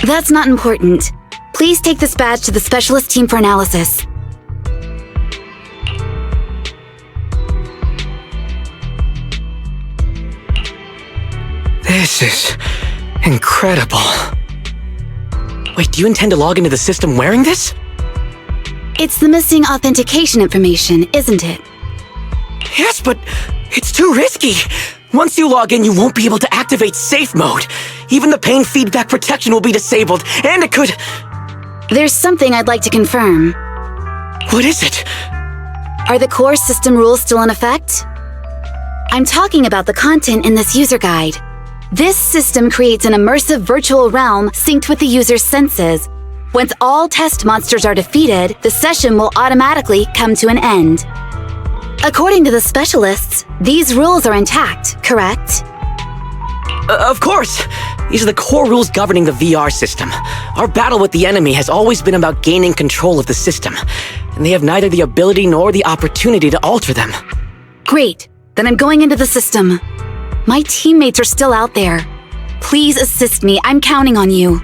H: That's not important. Please take this badge to the specialist team for analysis.
E: This is incredible. Wait, do you intend to log into the system wearing this?
H: It's the missing authentication information, isn't it?
E: Yes, but it's too risky. Once you log in, you won't be able to activate safe mode. Even the pain feedback protection will be disabled, and it could...
H: There's something I'd like to confirm.
E: What is it?
H: Are the core system rules still in effect? I'm talking about the content in this user guide. This system creates an immersive virtual realm synced with the user's senses. Once all test monsters are defeated, the session will automatically come to an end. According to the specialists, these rules are intact, correct?
E: Of course! These are the core rules governing the VR system. Our battle with the enemy has always been about gaining control of the system, and they have neither the ability nor the opportunity to alter them.
H: Great. Then I'm going into the system. My teammates are still out there. Please assist me. I'm counting on you.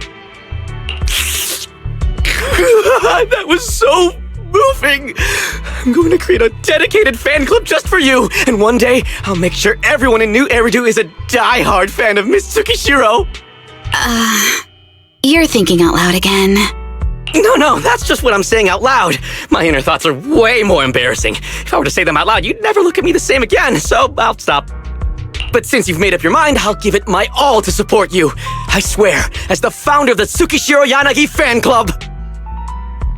E: That was so moving! I'm going to create a dedicated fan club just for you, and one day I'll make sure everyone in New Eridu is a die-hard fan of Miss Tsukishiro.
H: You're thinking out loud again.
E: No, that's just what I'm saying out loud. My inner thoughts are way more embarrassing. If I were to say them out loud, you'd never look at me the same again, so I'll stop. But since you've made up your mind, I'll give it my all to support you. I swear, as the founder of the Tsukishiro Yanagi fan club.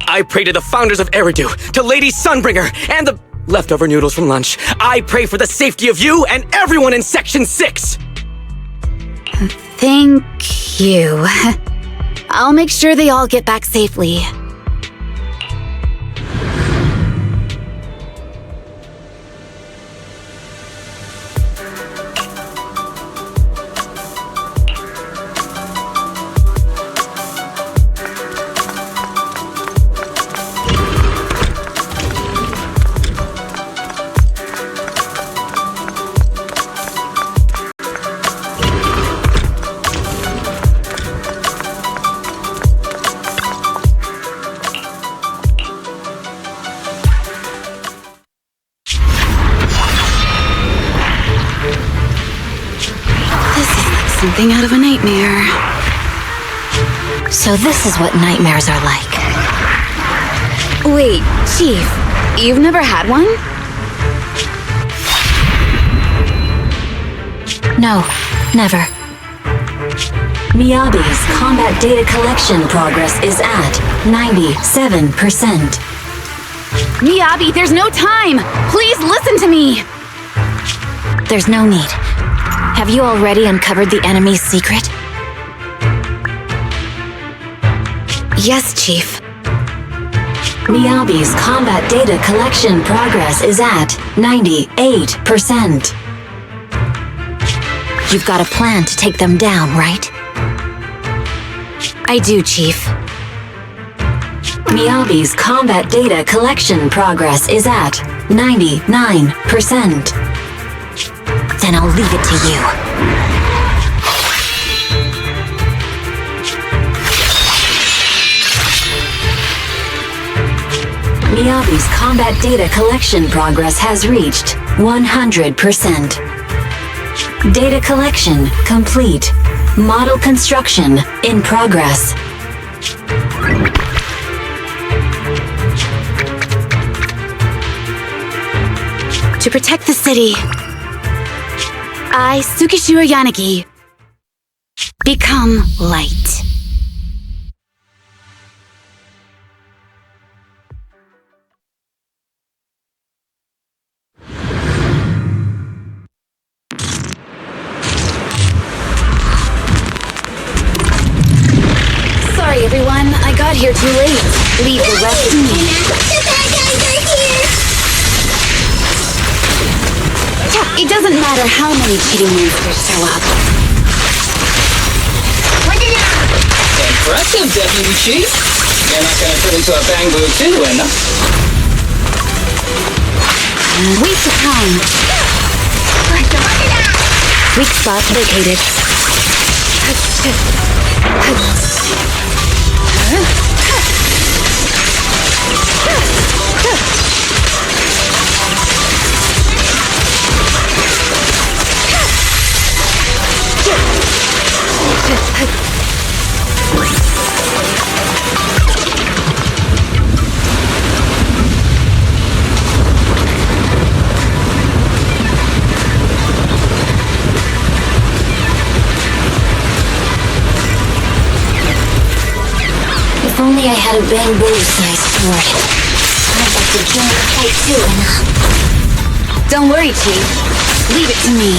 E: I pray to the founders of Eridu, to Lady Sunbringer, and the leftover noodles from lunch. I pray for the safety of you and everyone in Section 6!
H: Thank you. I'll make sure they all get back safely. Something out of a nightmare.
G: So this is what nightmares are like.
H: Wait, Chief, you've never had one?
G: No, never.
J: Miyabi's combat data collection progress is at 97%.
H: Miyabi, there's no time! Please listen to me!
G: There's no need. Have you already uncovered the enemy's secret?
H: Yes, Chief.
J: Miyabi's combat data collection progress is at 98%.
G: You've got a plan to take them down, right?
H: I do, Chief.
J: Miyabi's combat data collection progress is at 99%.
G: Then I'll leave it to you.
J: Miyabi's combat data collection progress has reached 100%. Data collection complete. Model construction in progress.
H: To protect the city, I, Tsukishiro Yanagi, become light. Sorry, everyone. I got here too late. Leave the rest to me.
I: The bad guys are here!
H: It doesn't matter how many cheating monsters show up.
K: Impressive, Deputy Chief.
F: You're not gonna turn into a bamboo too, Anna.
H: Weak to time. Weak spot located.
G: If only I had a bamboo-sized sword. I'd like to join the fight too, Anna.
H: Don't worry, Chief. Leave it to me.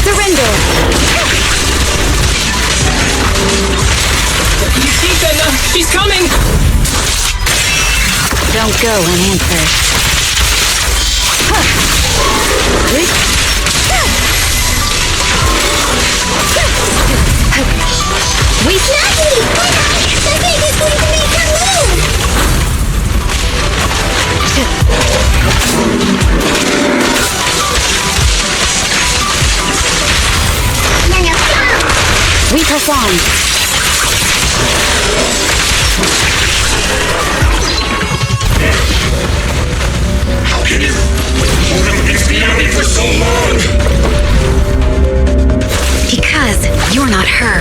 H: Surrender!
F: You see, Anna? She's coming!
H: Don't go unanswered.
I: We Snaggy! The thing is going to make her move!
H: We press on.
D: How can you hold up against the enemy for so long?
H: Because you're not her.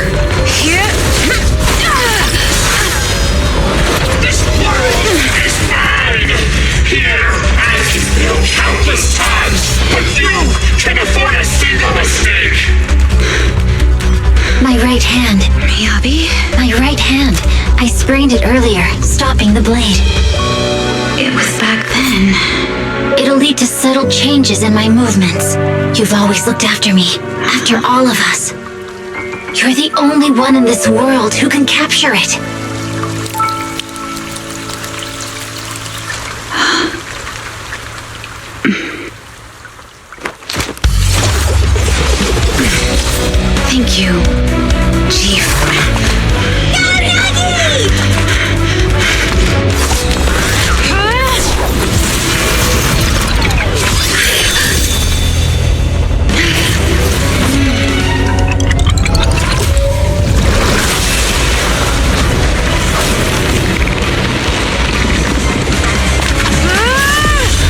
D: This world is mine! Here, I've failed countless times, but you can afford a single mistake!
G: My right hand.
H: Miyabi?
G: My right hand. I sprained it earlier, stopping the blade.
H: It was back then.
G: It'll lead to subtle changes in my movements. You've always looked after me, after all of us. You're the only one in this world who can capture it.
H: Thank you, Chief.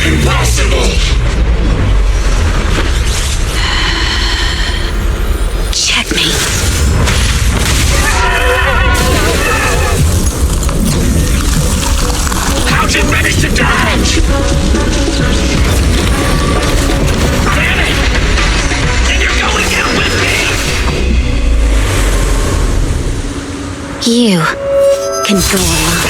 D: Impossible!
H: Checkmate.
D: How'd you manage to dodge? Damn it! And you're going down with me!
G: You can go alone.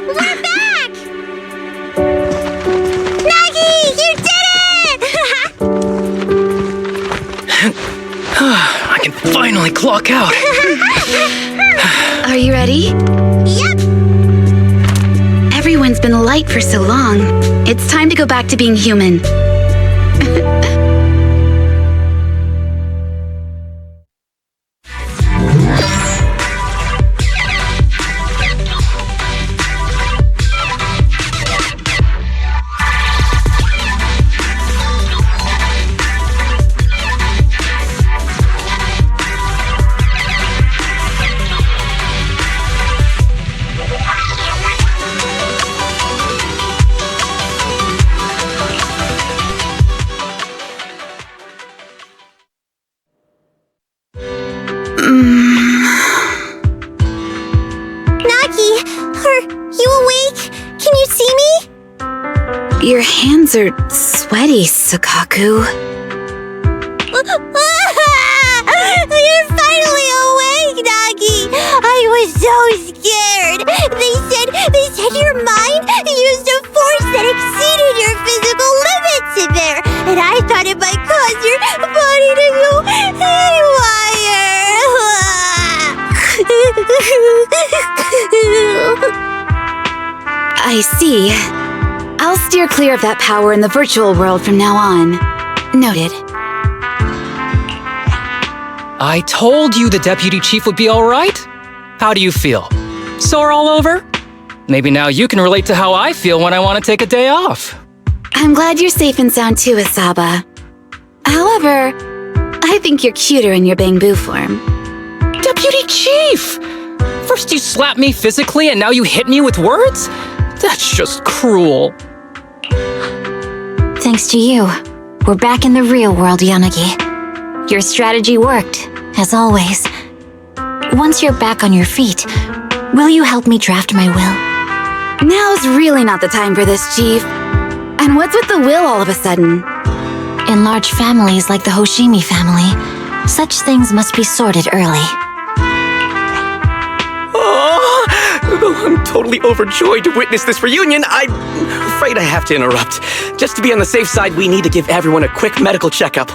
I: We're back! Nagi, you did it!
F: I can finally clock out.
H: Are you ready?
I: Yep.
H: Everyone's been light for so long. It's time to go back to being human.
I: Nagi, are you awake? Can you see me?
H: Your hands are sweaty, Sukaku.
I: You're finally awake, Nagi! I was so so scared. They said your mind used a force that exceeded your physical limits in there. And I thought it might cause your body to go haywire.
H: I see. I'll steer clear of that power in the virtual world from now on. Noted.
F: I told you the deputy chief would be all right. How do you feel? Sore all over? Maybe now you can relate to how I feel when I want to take a day off.
H: I'm glad you're safe and sound too, Asaba. However, I think you're cuter in your bamboo form.
F: Deputy chief! First you slap me physically and now you hit me with words? That's just cruel.
G: Thanks to you, we're back in the real world, Yanagi. Your strategy worked, as always. Once you're back on your feet, will you help me draft my will?
H: Now's really not the time for this, Chief. And what's with the will all of a sudden?
G: In large families like the Hoshimi family, such things must be sorted early.
E: Oh, I'm totally overjoyed to witness this reunion. I'm afraid I have to interrupt. Just to be on the safe side, we need to give everyone a quick medical checkup.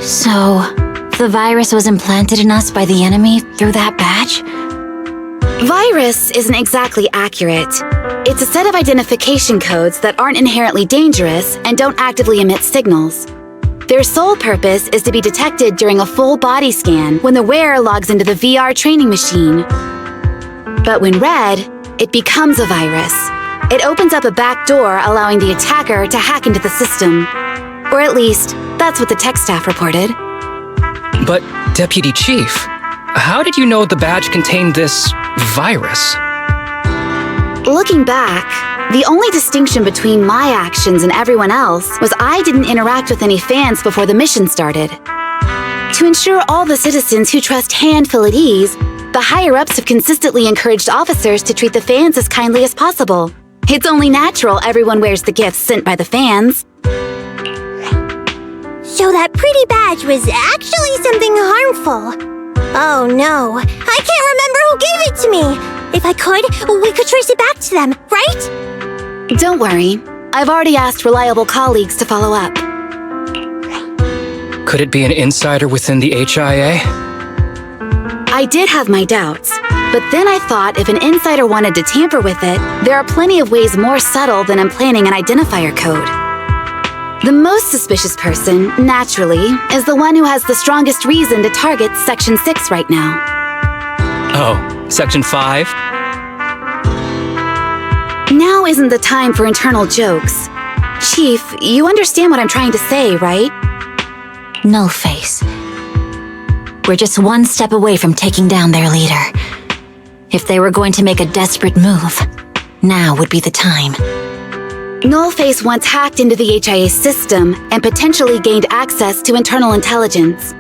G: So, the virus was implanted in us by the enemy through that badge?
H: Virus isn't exactly accurate. It's a set of identification codes that aren't inherently dangerous and don't actively emit signals. Their sole purpose is to be detected during a full body scan when the wearer logs into the VR training machine. But when read, it becomes a virus. It opens up a back door, allowing the attacker to hack into the system. Or at least, that's what the tech staff reported.
F: But, Deputy Chief, how did you know the badge contained this virus?
H: Looking back, the only distinction between my actions and everyone else was I didn't interact with any fans before the mission started. To ensure all the citizens who trust Hand feel at ease, the higher-ups have consistently encouraged officers to treat the fans as kindly as possible. It's only natural everyone wears the gifts sent by the fans.
I: So that pretty badge was actually something harmful. Oh no, I can't remember who gave it to me. If I could, we could trace it back to them, right?
H: Don't worry. I've already asked reliable colleagues to follow up.
F: Could it be an insider within the HIA?
H: I did have my doubts, but then I thought if an insider wanted to tamper with it, there are plenty of ways more subtle than implanting an identifier code. The most suspicious person, naturally, is the one who has the strongest reason to target Section 6 right now.
F: Oh, Section 5?
H: Now isn't the time for internal jokes. Chief, you understand what I'm trying to say, right?
G: Nullface. We're just one step away from taking down their leader. If they were going to make a desperate move, now would be the time.
H: Nullface once hacked into the HIA system and potentially gained access to internal intelligence.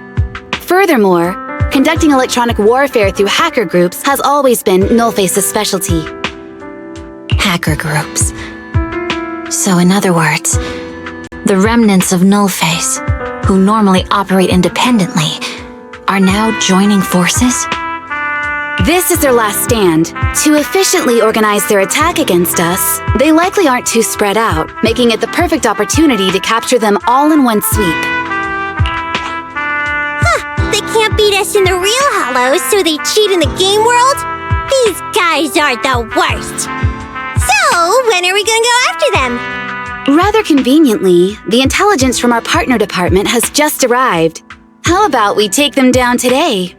H: Furthermore, conducting electronic warfare through hacker groups has always been Nullface's specialty.
G: Hacker groups. So in other words, the remnants of Nullface, who normally operate independently, are now joining forces?
H: This is their last stand. To efficiently organize their attack against us, they likely aren't too spread out, making it the perfect opportunity to capture them all in one sweep.
I: Huh, they can't beat us in the real Hollows, so they cheat in the game world? These guys are the worst. So, when are we gonna go after them?
H: Rather conveniently, the intelligence from our partner department has just arrived. How about we take them down today?